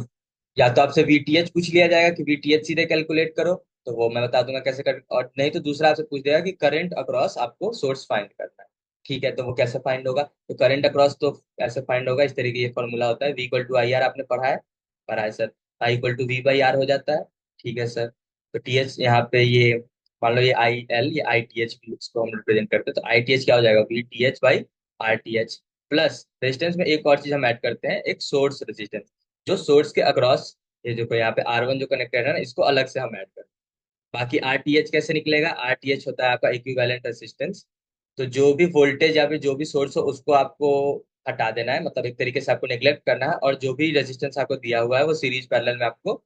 या तो आपसे VTH पूछ लिया जाएगा कि VTH सीधे कैलकुलेट करो, तो वो मैं बता दूंगा कैसे कर, और नहीं तो दूसरा आपसे पूछ देगा कि करंट अक्रॉस आपको सोर्स फाइंड करना है। ठीक है, तो वो कैसे फाइंड होगा, तो करंट अक्रॉस तो ऐसे फाइंड होगा, इस तरीके ये फॉर्मूला होता है, V = IR, आपने पढ़ा है सर, I = V/R हो जाता है। ठीक है सर, तो TH यहाँ पे ये, मान लो ये IL, ये ITH भी, इसको हम रिप्रेजेंट करते हैं, तो ITH क्या हो जाएगा, VTH/RTH। प्लस रेजिस्टेंस में एक और चीज हम ऐड करते हैं, एक सोर्स रेजिस्टेंस, जो सोर्स के अक्रॉस, ये जो यहाँ पे R1 जो कनेक्टेड है ना, इसको अलग से हम ऐड करते हैं। बाकी RTH कैसे निकलेगा? RTH होता है आपका इक्विवेलेंट रेजिस्टेंस। तो जो भी वोल्टेज या फिर जो भी सोर्स हो उसको आपको हटा देना है, मतलब एक तरीके से आपको नेग्लेक्ट करना है, और जो भी रेजिस्टेंस आपको दिया हुआ है वो सीरीज पैरेलल में आपको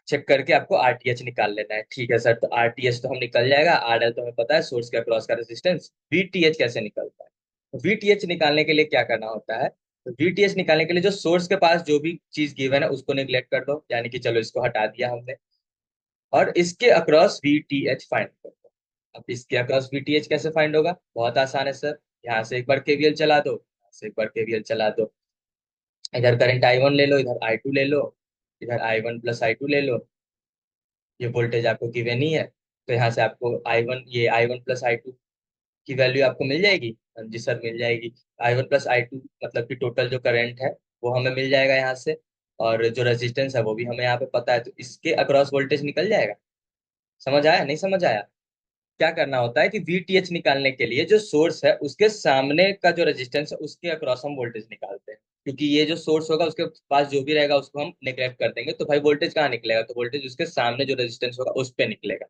चेक करके आपको RTH निकाल लेना है। ठीक है सर, तो RTH तो हम निकल जाएगा, RL तो हमें पता है सोर्स के अक्रॉस का रेजिस्टेंस। VTH कैसे निकलता है? तो VTH निकालने के लिए क्या करना होता है? तो VTH निकालने के लिए जो सोर्स के पास जो भी चीज गिवन है उसको निगलेक्ट कर दो, यानी कि चलो इसको हटा दिया हमने, और इसके अक्रॉस VTH फाइंड कर दो। अब इसके अक्रॉस VTH कैसे फाइंड होगा? बहुत आसान है सर, यहाँ से एक बार KVL चला दो, यहाँ से एक बार KVL चला दो। इधर करंट I1 ले लो, इधर I2 ले लो, इधर I1 प्लस I2 ले लो, ये वोल्टेज आपको गिवन ही है। तो यहाँ से आपको I1, ये I1 प्लस I2 की वैल्यू आपको मिल जाएगी। हाँ जी सर, मिल जाएगी। I1 प्लस I2 मतलब कि टोटल जो करंट है वो हमें मिल जाएगा यहाँ से, और जो रेजिस्टेंस है वो भी हमें यहाँ पे पता है, तो इसके अक्रॉस वोल्टेज निकल जाएगा। समझ आया? नहीं समझ आया? क्या करना होता है कि VTH निकालने के लिए जो सोर्स है उसके सामने का जो रेजिस्टेंस है उसके अक्रॉस हम वोल्टेज निकालते हैं, क्योंकि ये जो सोर्स होगा उसके पास जो भी रहेगा उसको हम नेग्लेक्ट कर देंगे, तो भाई वोल्टेज कहाँ निकलेगा? तो वोल्टेज उसके सामने जो रेजिस्टेंस होगा उस पे निकलेगा।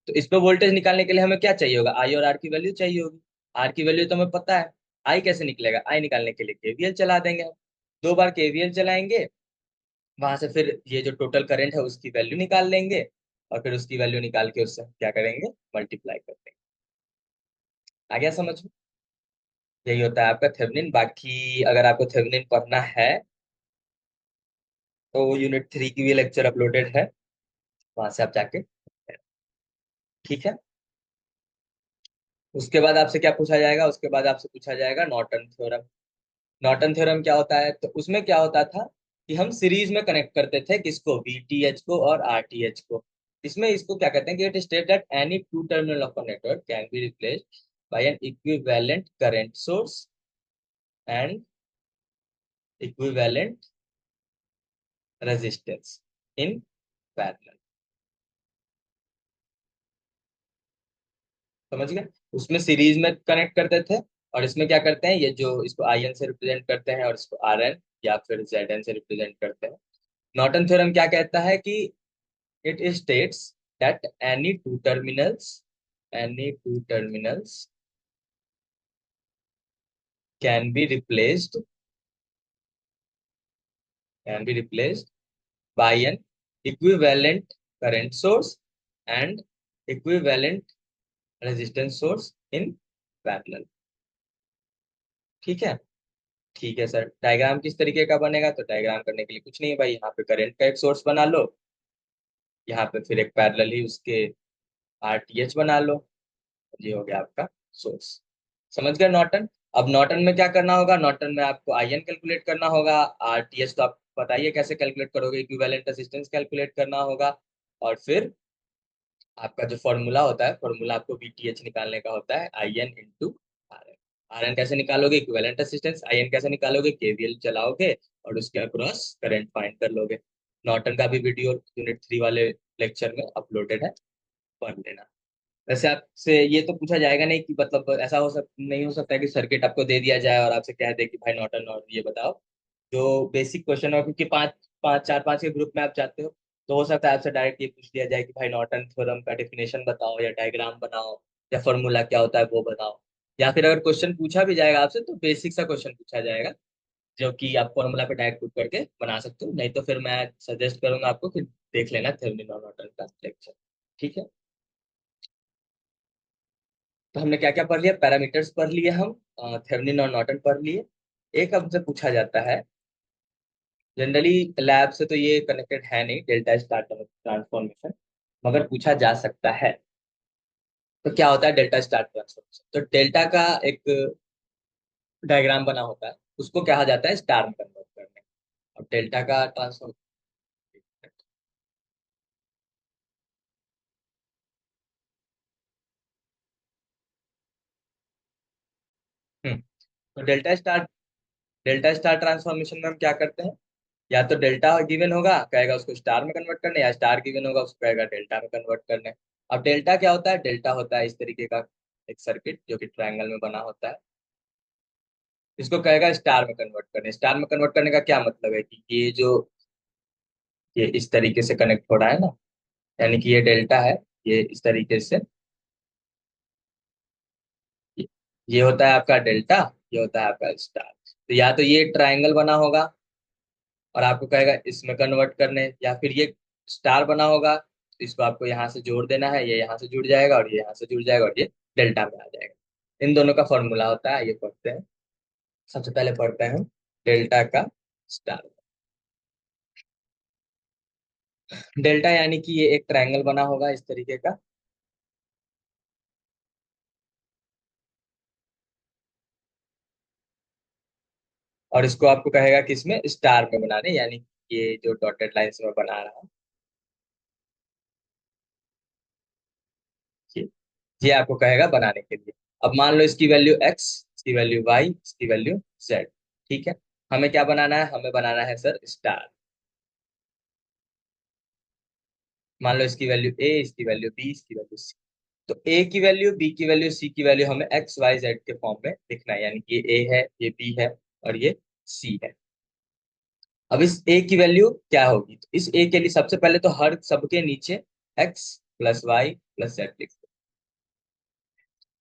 तो इस पे वोल्टेज निकालने के लिए हमें क्या चाहिए होगा? आई और आर की वैल्यू चाहिए होगी। आर की वैल्यू तो हमें पता है। आई कैसे निकलेगा? आई निकालने के लिए KVL चला देंगे हम। दो बार KVL चलाएंगे, वहां से फिर ये जो टोटल करंट है उसकी वैल्यू निकाल लेंगे, और फिर उसकी वैल्यू निकाल के उससे हम क्या करेंगे? मल्टीप्लाई कर देंगे। आ गया समझ में? यही होता है आपका थेवेनिन। बाकी अगर आपको थेवेनिन पढ़ना है तो यूनिट 3 की भी लेक्चर अपलोडेड है, वहां से आप जाके, ठीक है। उसके बाद आपसे क्या पूछा जाएगा? उसके बाद आपसे पूछा जाएगा नॉर्टन थ्योरम। नॉर्टन थ्योरम क्या होता है? तो उसमें क्या होता था कि हम सीरीज में कनेक्ट करते थे किसको? VTH को और RTH को। इसमें इसको क्या कहते हैं कि it state that any two terminal of a network can be replaced by N equivalent current source and equivalent resistance in parallel. समझ गए? उसमें सीरीज में कनेक्ट करते थे, और इसमें क्या करते हैं, ये जो इसको IN से रिप्रेजेंट करते हैं और इसको RN या फिर ZN से रिप्रेजेंट करते हैं। नॉर्टन थ्योरम क्या कहता है कि it states that any two terminals can be replaced can be replaced by N equivalent current source and equivalent resistance source in parallel. ठीक है? ठीक है सर, डायग्राम किस तरीके का बनेगा? तो डायग्राम करने के लिए कुछ नहीं है भाई, यहाँ पे करंट का एक सोर्स बना लो, यहाँ पे फिर एक पैरेलली उसके RTH बना लो, ये हो गया आपका सोर्स। समझ गए नॉर्टन? अब नॉर्टन में क्या करना होगा? नॉर्टन में आपको IN कैलकुलेट करना होगा, RTH तो आप बताइए कैसे कैलकुलेट करोगे, इक्विवेलेंट रेजिस्टेंस कैलकुलेट करना होगा, और फिर आपका जो फॉर्मूला होता है, फॉर्मूला आपको VTH निकालने का होता है IN इंटू RN। RN कैसे निकालोगे? Equivalent resistance. IN कैसे निकालोगे? KVL चलाओगे और उसके अक्रॉस करंट फाइंड कर लोगे। नॉर्टन का भी वीडियो यूनिट 3 वाले लेक्चर में अपलोडेड है, पढ़ लेना। वैसे आपसे ये तो पूछा जाएगा नहीं कि मतलब ऐसा नहीं हो सकता है कि सर्किट आपको दे दिया जाए और आपसे कह दे कि भाई नॉर्टन और ये बताओ। जो बेसिक क्वेश्चन हो, क्योंकि पांच पांच चार पांच के ग्रुप में आप जाते हो, तो हो सकता है आपसे डायरेक्ट ये पूछ लिया जाए कि भाई नॉर्टन थ्योरम का डेफिनेशन बताओ, या डायग्राम बनाओ, या फॉर्मूला क्या होता है वो बताओ। या फिर अगर क्वेश्चन पूछा भी जाएगा आपसे तो बेसिक सा क्वेश्चन पूछा जाएगा, जो कि आप फॉर्मूला पे डायरेक्ट पुट करके बना सकते हो। नहीं तो फिर मैं सजेस्ट करूंगा आपको कि देख लेना थेवेनिन और नॉर्टन का लेक्चर। ठीक है? तो हमने क्या क्या पढ़ लिया? पैरामीटर्स पढ़ लिए हम, थेवेनिन और नॉर्टन पढ़ लिए। एक हमसे पूछा जाता है, जनरली लैब से तो ये कनेक्टेड है नहीं, डेल्टा स्टार ट्रांसफॉर्मेशन, मगर पूछा जा सकता है। तो क्या होता है डेल्टा स्टार ट्रांसफॉर्मेशन? तो डेल्टा का एक डायग्राम बना होता है, उसको कहा जाता है स्टार में कन्वर्ट करने। अब डेल्टा का ट्रांसफॉर्म, हम्म तो डेल्टा स्टार ट्रांसफॉर्मेशन में हम क्या करते हैं? या तो डेल्टा गिवन होगा, कहेगा उसको स्टार में कन्वर्ट करने, या स्टार गिवन होगा उसको कहेगा डेल्टा में कन्वर्ट करने। अब डेल्टा क्या होता है? डेल्टा होता है इस तरीके का एक सर्किट जो कि ट्रायंगल में बना होता है। इसको कहेगा स्टार में कन्वर्ट करने। स्टार में कन्वर्ट करने का क्या मतलब है कि ये जो ये इस तरीके से कनेक्ट हो रहा है ना, यानी कि ये डेल्टा है, ये इस तरीके से, ये ये होता है आपका डेल्टा, ये होता है आपका स्टार। तो या तो ये ट्रायंगल बना होगा और आपको कहेगा इसमें कन्वर्ट करने, या फिर ये स्टार बना होगा तो इसको आपको यहाँ से जोड़ देना है, ये यहाँ से जुड़ जाएगा और ये यहाँ से जुड़ जाएगा और ये डेल्टा में आ जाएगा। इन दोनों का फॉर्मूला होता है, ये पढ़ते हैं। सबसे पहले पढ़ते हैं डेल्टा का स्टार। डेल्टा यानी कि ये एक ट्रायंगल बना होगा इस तरीके का, और इसको आपको कहेगा कि इसमें स्टार में बनाने, यानी कि ये जो डॉटेड लाइन से मैं बना रहा हूँ, ये ये आपको कहेगा बनाने के लिए। अब मान लो इसकी वैल्यू एक्स, इसकी वैल्यू वाई, इसकी वैल्यू जेड। ठीक है, हमें क्या बनाना है? हमें बनाना है सर स्टार। मान लो इसकी वैल्यू ए, इसकी वैल्यू बी, इसकी वैल्यू सी। तो ए की वैल्यू, बी की वैल्यू, सी की वैल्यू हमें एक्स वाई जेड के फॉर्म में लिखना है, यानी कि ये ए है, ये बी है और ये सी है। अब इस ए की वैल्यू क्या होगी? तो इस ए के लिए सबसे पहले तो हर सबके नीचे X plus Y plus Z लिख दो।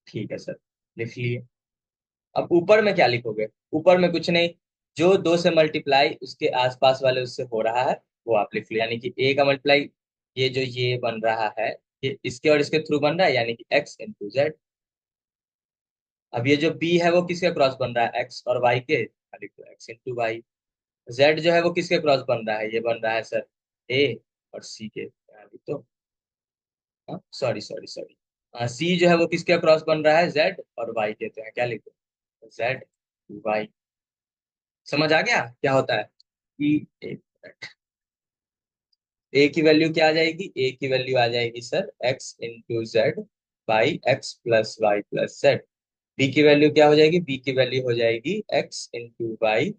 ठीक है सर, लिख लिए। अब ऊपर में क्या लिखोगे? ऊपर में कुछ नहीं, जो दो से मल्टीप्लाई उसके आसपास वाले उससे हो रहा है वो आप लिख लो, यानी कि ए का मल्टीप्लाई, ये जो ये बन रहा है, ये इसके और इसके थ्रू बन रहा है, यानी कि एक्स इंटू जेड। अब ये जो बी है वो किसके क्रॉस बन रहा है? एक्स और वाई के, लिख दो एक्स इंटू वाई। जेड जो है वो किसके क्रॉस बन रहा है? ये बन रहा है सर ए और सी के, यहाँ लिख दो। सॉरी सॉरी सॉरी, सी जो है वो किसके क्रॉस बन रहा है? जेड और वाई के, तो यहाँ क्या लिख दो? Z Y. समझ आ गया क्या होता है? कि एक मिनट, ए की वैल्यू क्या आ जाएगी? ए की वैल्यू आ जाएगी sir X into Z by X plus Y plus Z. B की वैल्यू क्या हो जाएगी? बी की वैल्यू हो जाएगी X into Y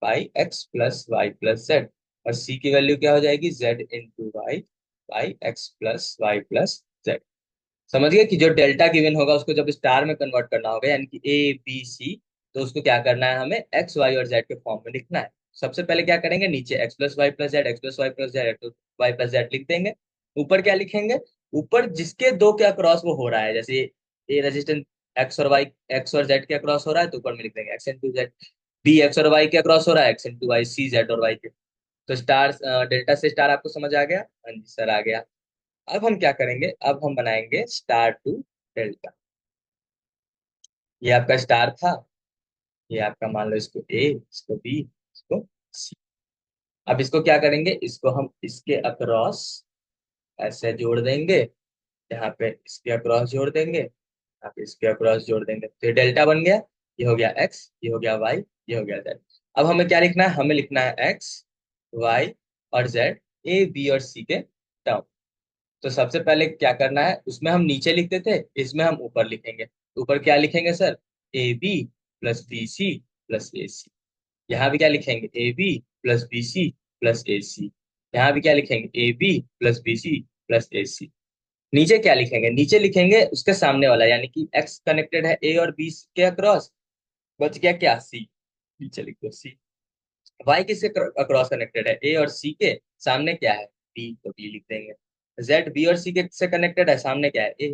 by X plus Y plus Z. और सी की वैल्यू क्या हो जाएगी? Z into Y by X plus Y plus Z. समझ गए कि जो डेल्टा गिवन होगा उसको जब स्टार में कन्वर्ट करना होगा, यानी कि ए बी सी, तो उसको क्या करना है? हमें एक्स वाई और जेड के फॉर्म में लिखना है। सबसे पहले क्या करेंगे? नीचे X plus Y plus Z, X plus Y plus Z, X Y plus Z लिख देंगे। ऊपर क्या लिखेंगे? ऊपर जिसके दो के अक्रॉस वो हो रहा है, जैसे ए रेजिस्टेंस एक्स और वाई, एक्स और जेड के अक्रॉस हो रहा है तो ऊपर में लिख देंगे X into Z. B X और वाई के अक्रॉस हो रहा है, X into Y. C Z और वाई के। तो स्टार, डेल्टा से स्टार आपको समझ आ गया? हाँ जी सर, आ गया। अब हम क्या करेंगे? अब हम बनाएंगे स्टार टू डेल्टा। ये आपका स्टार था, ये आपका मान लो इसको ए, इसको बी, इसको सी। अब इसको क्या करेंगे? इसको हम इसके अक्रॉस ऐसे जोड़ देंगे, यहाँ पे इसके अक्रॉस जोड़ देंगे, यहाँ पे इसके अक्रॉस जोड़ देंगे, तो ये डेल्टा बन गया। ये हो गया एक्स, ये हो गया वाई, ये हो गया जेड। अब हमें क्या लिखना है? हमें लिखना है एक्स वाई और जेड, ए बी और सी के टर्म। तो सबसे पहले क्या करना है? उसमें हम नीचे लिखते थे, इसमें हम ऊपर लिखेंगे। ऊपर क्या लिखेंगे sir? A B plus B C plus A C. यहाँ भी क्या लिखेंगे? A B plus B C plus A C. यहाँ भी क्या लिखेंगे? A B plus B C plus A C. नीचे क्या लिखेंगे? नीचे लिखेंगे उसके सामने वाला, यानी कि एक्स कनेक्टेड है ए और बी के अक्रॉस, बच गया क्या? सी। नीचे लिख दो सी। वाई किससे अक्रॉस कनेक्टेड है? ए और सी के। सामने क्या है? बी, तो बी लिख देंगे। जेड बी और सी के से कनेक्टेड है, सामने क्या है? ए,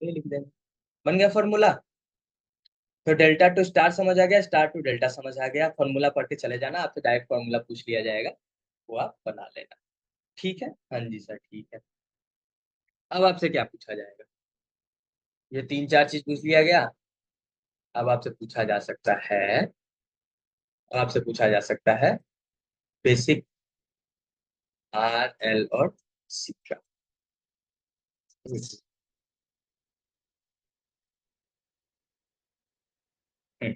ए लिख देंगे। बन गया फॉर्मूला। तो डेल्टा टू स्टार समझ आ गया, स्टार टू डेल्टा समझ आ गया। फॉर्मूला पढ़ के चले जाना, आपसे डायरेक्ट फॉर्मूला पूछ लिया जाएगा, वो आप बना लेना। ठीक है, हाँ जी सर, ठीक है। अब आपसे क्या पूछा जाएगा? ये तीन चार चीज पूछ लिया गया। अब आपसे पूछा जा सकता है, आपसे पूछा जा सकता है बेसिक आर एल और सी का। हम्म,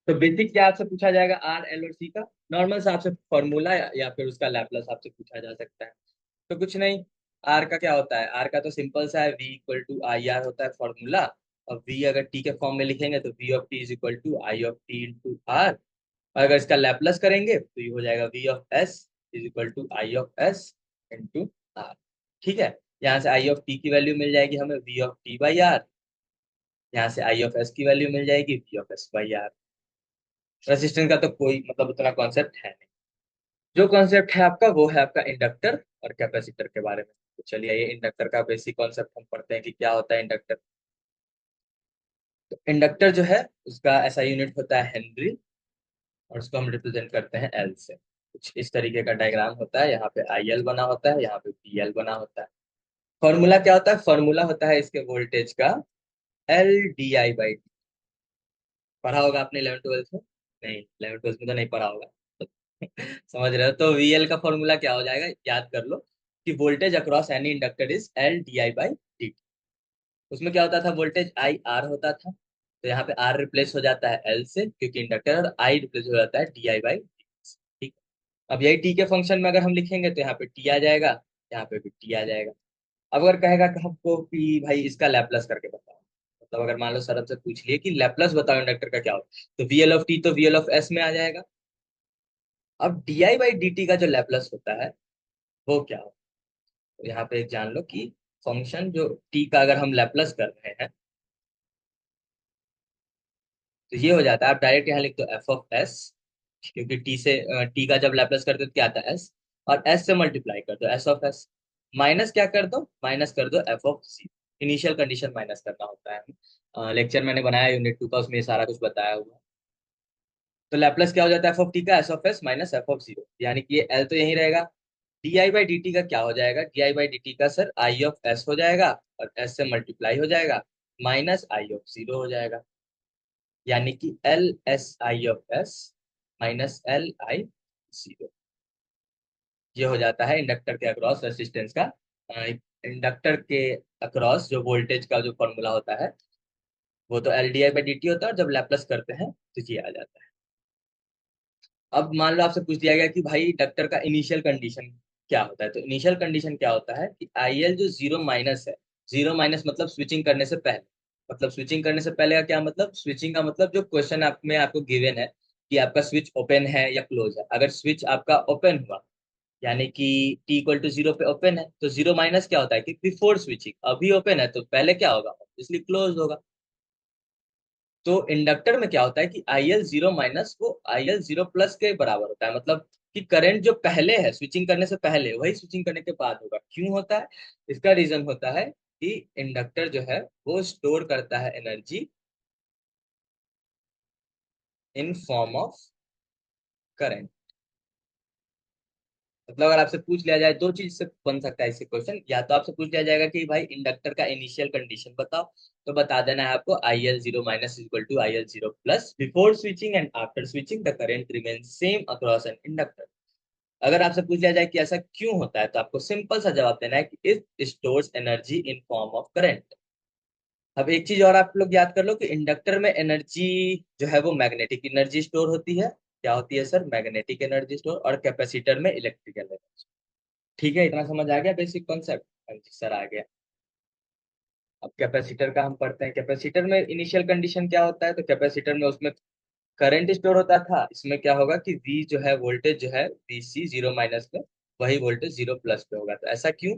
तो बेसिक क्या आपसे पूछा जाएगा? आर एल और सी का। नॉर्मल से आपसे फॉर्मूला या फिर उसका लैपलस आपसे पूछा जा सकता है। तो कुछ नहीं, आर का क्या होता है? आर का तो सिंपल सा है, V equal to I R होता है फॉर्मूला। और वी अगर टी के फॉर्म में लिखेंगे तो V of T is equal to I of T into R. और अगर इसका लैपलस करेंगे तो ये हो जाएगा V of S is equal to I of S into R. ठीक है, यहाँ से आई ऑफ टी की वैल्यू मिल जाएगी हमें V of T by R, यहाँ से आई ऑफ एस की वैल्यू मिल जाएगी V of S by R. Resistance का तो कोई मतलब उतना कॉन्सेप्ट है नहीं। जो कॉन्सेप्ट है आपका वो है आपका इंडक्टर और कैपेसिटर के बारे में। तो चलिए ये इंडक्टर का बेसिक कॉन्सेप्ट हम पढ़ते हैं कि क्या होता है इंडक्टर। तो इंडक्टर जो है उसका ऐसा यूनिट होता है हेनरी, और उसको हम रिप्रेजेंट करते हैं एल से। कुछ इस तरीके का डायग्राम होता है, यहाँ पे आई एल बना होता है, यहाँ पे पी एल बना होता है। फॉर्मूला क्या होता है? फॉर्मूला होता है इसके वोल्टेज का एल डी आई बाई। पढ़ा होगा आपने 11 ट्वेल्थ में? नहीं, 11 ट्वेल्थ में तो नहीं पढ़ा होगा। समझ रहे हो? तो वीएल का फॉर्मूला क्या हो जाएगा, याद कर लो कि voltage across any inductor is L D I by D. उसमें क्या होता था, वोल्टेज आई आर होता था, तो यहाँ पे आर रिप्लेस हो जाता है एल से क्योंकि इंडक्टर, और आई रिप्लेस हो जाता है डी आई बाई डी। ठीक। अब यही टी के फंक्शन में अगर हम लिखेंगे तो यहाँ पे टी आ जाएगा, यहाँ पे भी टी आ जाएगा। अब अगर कहेगा कि हमको कि भाई इसका लैपलेस करके बताओ, मतलब अगर मान लो सर से पूछ लिए कि लैपलेस बताओ इंडक्टर का क्या होता है, तो वीएल ऑफ टी तो वीएल ऑफ एस में आ जाएगा। अब D I by D T का जो लैपलेस होता है वो क्या होता है? तो यहाँ पे जान लो कि फंक्शन जो टी का अगर हम लैपलेस कर रहे हैं तो ये हो जाता है, आप डायरेक्ट यहाँ लिख दो एफ ऑफ एस, क्योंकि टी से टी का जब लैपलेस करते तो क्या आता है एस, और एस से मल्टीप्लाई कर दो एस ऑफ एस, माइनस क्या कर दो, माइनस कर दो F of C. Initial condition minus करना होता है, लेक्चर मैंने बनाया यूनिट 2 का, उसमें ये सारा कुछ बताया हुआ है। तो लैपलेस क्या हो जाता है एफ ऑफ टी का, S of S minus F of zero, यानी कि ये एल तो यही रहेगा। D I by D T का क्या हो जाएगा, D I by D T का सर आई ऑफ एस हो जाएगा, और एस से मल्टीप्लाई हो जाएगा, माइनस आई ऑफ जीरो हो जाएगा, यानी कि L S I of S minus L I zero. ये हो जाता है इंडक्टर के अक्रॉस रेसिस्टेंस का, इंडक्टर के अक्रॉस जो वोल्टेज का जो फॉर्मूला होता है वो तो L D I by D T होता है, और जब लैप्लास करते हैं तो ये आ जाता है। अब मान लो आपसे पूछ दिया गया कि भाई इंडक्टर का इनिशियल कंडीशन क्या होता है, तो इनिशियल कंडीशन क्या होता है कि आई एल जो जीरो माइनस है, जीरो माइनस मतलब स्विचिंग करने से पहले, मतलब स्विचिंग करने से पहले का क्या मतलब, स्विचिंग का मतलब जो क्वेश्चन आप में आपको गिवन है कि आपका स्विच ओपन है या क्लोज है, अगर स्विच आपका ओपन हुआ यानी कि टी इक्वल टू जीरो पे ओपन है, तो जीरो माइनस क्या होता है कि बिफोर स्विचिंग, अभी ओपन है तो पहले क्या होगा, इसलिए क्लोज होगा। तो इंडक्टर में क्या होता है कि आई एल जीरो माइनस वो आई एल जीरो प्लस के बराबर होता है, मतलब कि करंट जो पहले है स्विचिंग करने से पहले वही स्विचिंग करने के बाद होगा। क्यों होता है? इसका रीजन होता है कि इंडक्टर जो है वो स्टोर करता है energy in form of current. मतलब अगर आपसे पूछ लिया जाए, दो चीज से बन सकता है इससे क्वेश्चन, या तो आपसे पूछ लिया जाएगा कि भाई इंडक्टर का इनिशियल कंडीशन बताओ, तो बता देना है आपको I L zero minus equal to I L zero plus before switching and after switching the current remain same across an inductor. अगर आपसे पूछ लिया जाए कि ऐसा क्यों होता है, तो आपको सिंपल सा जवाब देना है कि it stores energy in form of current. अब एक चीज और आप लोग याद कर लो कि इंडक्टर में एनर्जी जो है वो मैग्नेटिक एनर्जी स्टोर होती है। क्या होती है सर? मैग्नेटिक एनर्जी स्टोर, और कैपेसिटर में इलेक्ट्रिकल एनर्जी। ठीक है, इतना समझ आ गया बेसिक कॉन्सेप्ट? हाँ जी सर, आ गया। अब कैपेसिटर का हम पढ़ते हैं। कैपेसिटर में इनिशियल कंडीशन क्या होता है, तो कैपेसिटर में उसमें करंट स्टोर होता था, इसमें क्या होगा कि वी जो है वोल्टेज जो है वी सी जीरो माइनस में, वही वोल्टेज जीरो प्लस पे होगा। तो ऐसा क्यों?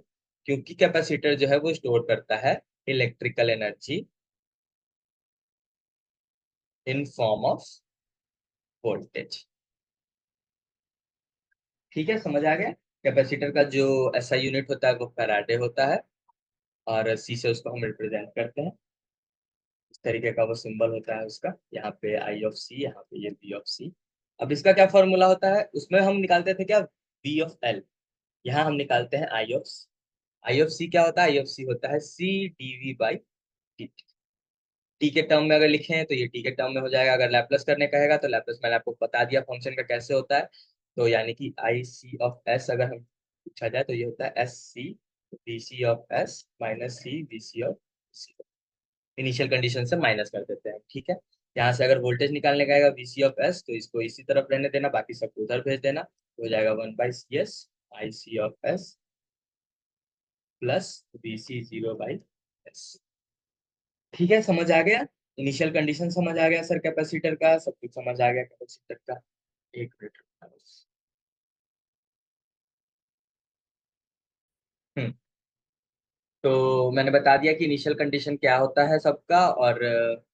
क्योंकि कैपेसिटर जो है वो स्टोर करता है electrical energy in form of voltage. ठीक है, समझ आ गया। कैपेसिटर का जो ऐसा यूनिट होता है वो फैराडे होता है, और सी से उसको हम रिप्रेजेंट करते हैं। इस तरीके का वो सिंबल होता है उसका, यहाँ पे आई ऑफ सी, यहाँ पे ये बी ऑफ सी। अब इसका क्या फॉर्मूला होता है, उसमें हम निकालते थे क्या, बी ऑफ एल, यहाँ हम निकालते हैं आई ऑफ। आई ऑफ सी क्या होता है, आई ऑफ सी होता है सी डीवी बाई टी। टी के टर्म में अगर लिखें तो ये टी के टर्म में हो जाएगा, अगर लैप्लस करने कहेगा तो लैप्लस मैंने आपको बता दिया फंक्शन का कैसे होता है। तो यानी कि आई सी ऑफ एस अगर हम पूछा जाए तो ये होता है S C B C of S minus C B C of C. Initial condition से माइनस कर देते हैं, ठीक है। यहाँ से अगर वोल्टेज निकालने का आएगा वी सी ऑफ एस, तो इसको इसी तरफ रहने देना, बाकी सबको उधर भेज देना, तो हो जाएगा one by C S I C of S plus B C zero by S. ठीक है, समझ आ गया। इनिशियल कंडीशन समझ आ गया सर, कैपेसिटर का सब कुछ समझ आ गया कैपेसिटर का। एक मिनट रुकना बस। हम्म। तो मैंने बता दिया कि इनिशियल कंडीशन क्या होता है सबका, और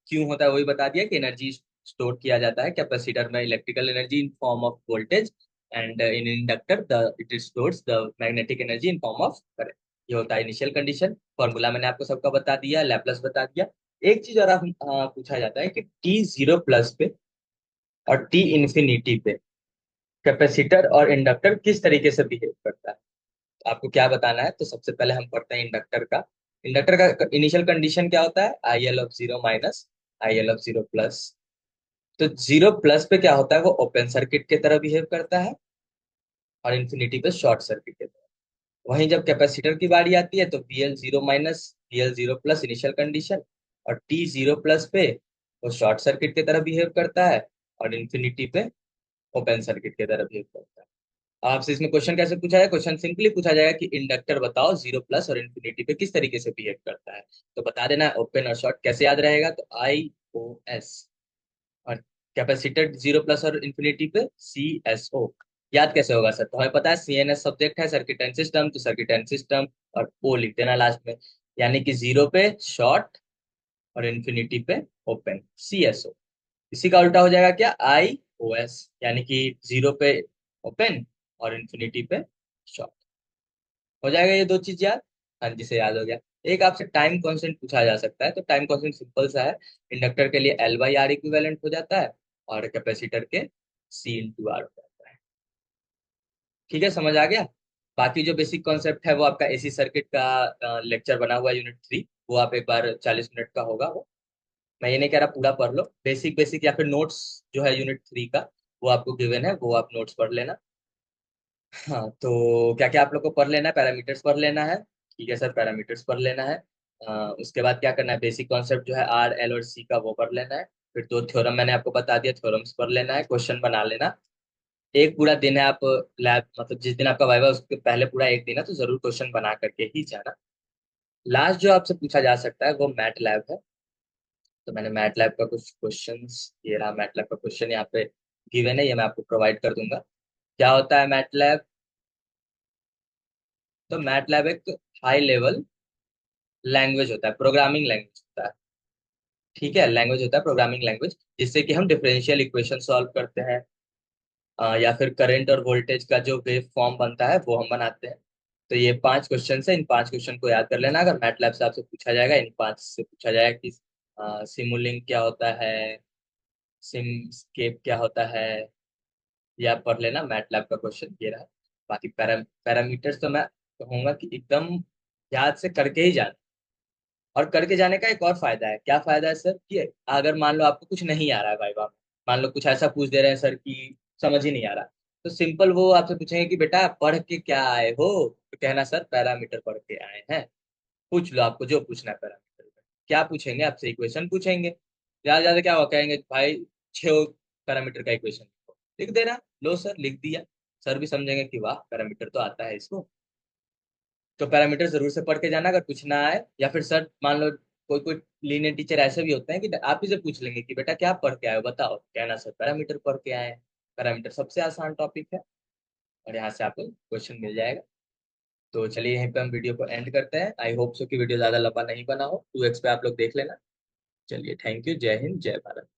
क्यों होता है वही बता दिया कि एनर्जी स्टोर किया जाता है कैपेसिटर में electrical energy in form of voltage, and in inductor the it stores the magnetic energy in form of current. ये होता है इनिशियल कंडीशन। फॉर्मूला मैंने आपको सबका बता दिया, लैप्लास बता दिया। एक चीज और आप पूछा जाता है कि टी जीरो प्लस पे और टी इंफिनिटी पे कैपेसिटर और इंडक्टर किस तरीके से बिहेव करता है। तो आपको क्या बताना है, तो सबसे पहले हम पढ़ते हैं इंडक्टर का। इंडक्टर का इनिशियल कंडीशन क्या होता है, I L of zero minus I L of zero plus. तो जीरो प्लस पे क्या होता है, वो ओपन सर्किट की तरह बिहेव करता है, और इन्फिनिटी पे शॉर्ट सर्किट की तरह। वहीं जब कैपेसिटर की बारी आती है तो B L zero minus B L zero plus initial condition, और टी जीरो प्लस पे वो शॉर्ट सर्किट की तरह बिहेव करता है, और इन्फिनिटी पे ओपन सर्किट की तरह बिहेव करता है। आपसे इसमें क्वेश्चन कैसे पूछा जाए, क्वेश्चन सिंपली पूछा जाएगा कि इंडक्टर बताओ जीरो प्लस और इन्फिनिटी पे किस तरीके से बिहेव करता है। तो बता देना है ओपन और शॉर्ट। कैसे याद रहेगा, तो आई ओ एस। और कैपेसिटर जीरो प्लस और इन्फिनिटी पे सी एस ओ। याद कैसे होगा सर, तो हमें पता है सी एन एस सब्जेक्ट है, सर्किट एंड सिस्टम, तो सर्किट एंड सिस्टम और ओ लिख देना लास्ट में। यानी कि जीरो पे शॉर्ट और इन्फिनिटी पे ओपन, सी एस ओ। इसी का उल्टा हो जाएगा क्या, आई ओ एस, यानी कि जीरो पे ओपन और इन्फिनिटी पे शॉर्ट। हो जाएगा ये दो चीज याद। हाँ जी से याद हो गया। एक आपसे टाइम कांस्टेंट पूछा जा सकता है, तो टाइम कांस्टेंट सिंपल सा है। इंडक्टर के लिए एल बाई आर इक्विवेलेंट हो जाता है, और कैपेसिटर के सी इंटू आर हो जाता है। ठीक है, समझ आ गया। बाकी जो बेसिक कॉन्सेप्ट है वो आपका एसी सर्किट का लेक्चर बना हुआ है यूनिट 3, वो आप एक बार 40 मिनट का होगा वो। मैं ये नहीं कह रहा पूरा पढ़ लो, बेसिक बेसिक या फिर नोट्स जो है यूनिट 3 का वो आपको गिवन है, वो आप नोट्स पढ़ लेना। हाँ, तो क्या क्या आप लोग को पढ़ लेना है, पैरामीटर्स पढ़ लेना है। ठीक है सर, पैरामीटर्स पढ़ लेना है। उसके बाद क्या करना है, बेसिक कॉन्सेप्ट जो है आर एल और सी का वो पढ़ लेना है। फिर दो थ्योरम मैंने आपको बता दिया, थ्योरम्स पढ़ लेना है, क्वेश्चन बना लेना। एक पूरा दिन है, आप लैब मतलब जिस दिन आपका वाइवा उसके पहले पूरा एक दिन है, तो जरूर क्वेश्चन बना करके ही जाना। लास्ट जो आपसे पूछा जा सकता है वो मैट लैब है। तो मैंने मैट लैब का कुछ क्वेश्चंस, ये रहा मैट लैब का क्वेश्चन यहाँ पे गिवन है, ये मैं आपको प्रोवाइड कर दूंगा। क्या होता है मैट लैब, तो मैट लैब एक हाई लेवल लैंग्वेज होता है, प्रोग्रामिंग लैंग्वेज होता है। ठीक है, लैंग्वेज होता है प्रोग्रामिंग लैंग्वेज, जिससे कि हम डिफरेंशियल इक्वेशन सॉल्व करते हैं, या फिर करंट और वोल्टेज का जो वेव फॉर्म बनता है वो हम बनाते हैं। तो ये 5 क्वेश्चन है, इन 5 क्वेश्चन को याद कर लेना। अगर मैटलैब से आपसे पूछा जाएगा, इन 5 से पूछा जाएगा कि सिमुलिंक क्या होता है, सिमस्केप क्या होता है, ये आप पढ़ लेना। मैटलैब का क्वेश्चन ये रहा। बाकी पैरामीटर्स तो मैं कहूंगा कि एकदम याद से करके ही जाना। और करके जाने का एक और फायदा है, क्या फायदा है सर, कि अगर मान लो आपको कुछ नहीं आ रहा है वाइवा में, मान लो कुछ ऐसा पूछ दे रहे हैं सर कि समझ ही नहीं आ रहा, तो सिंपल वो आपसे पूछेंगे कि बेटा पढ़ के क्या आए हो, तो कहना सर पैरामीटर पढ़ के आए हैं। पूछ लो आपको जो पूछना है पैरामीटर में। क्या पूछेंगे आपसे, इक्वेशन पूछेंगे। ज्यादा ज्यादा क्या हो, कहेंगे भाई 6 पैरामीटर का इक्वेशन लिख दे रहा, लो सर लिख दिया। सर भी समझेंगे कि वाह पैरामीटर तो आता है इसको। तो पैरामीटर जरूर से पढ़ के जाना अगर कुछ ना आए, या फिर सर मान लो कोई कोई लीनियर टीचर ऐसे भी होते हैं कि आप ही से पूछ लेंगे कि बेटा क्या पढ़ के आए हो बताओ, कहना सर पैरामीटर पढ़ के आए हैं। पैरामीटर सबसे आसान टॉपिक है, और यहाँ से आपको क्वेश्चन मिल जाएगा। तो चलिए यहीं पे हम वीडियो को एंड करते हैं। आई होप सो कि वीडियो ज्यादा लंबा नहीं बना हो, 2x पे आप लोग देख लेना। चलिए थैंक यू, जय हिंद जय भारत।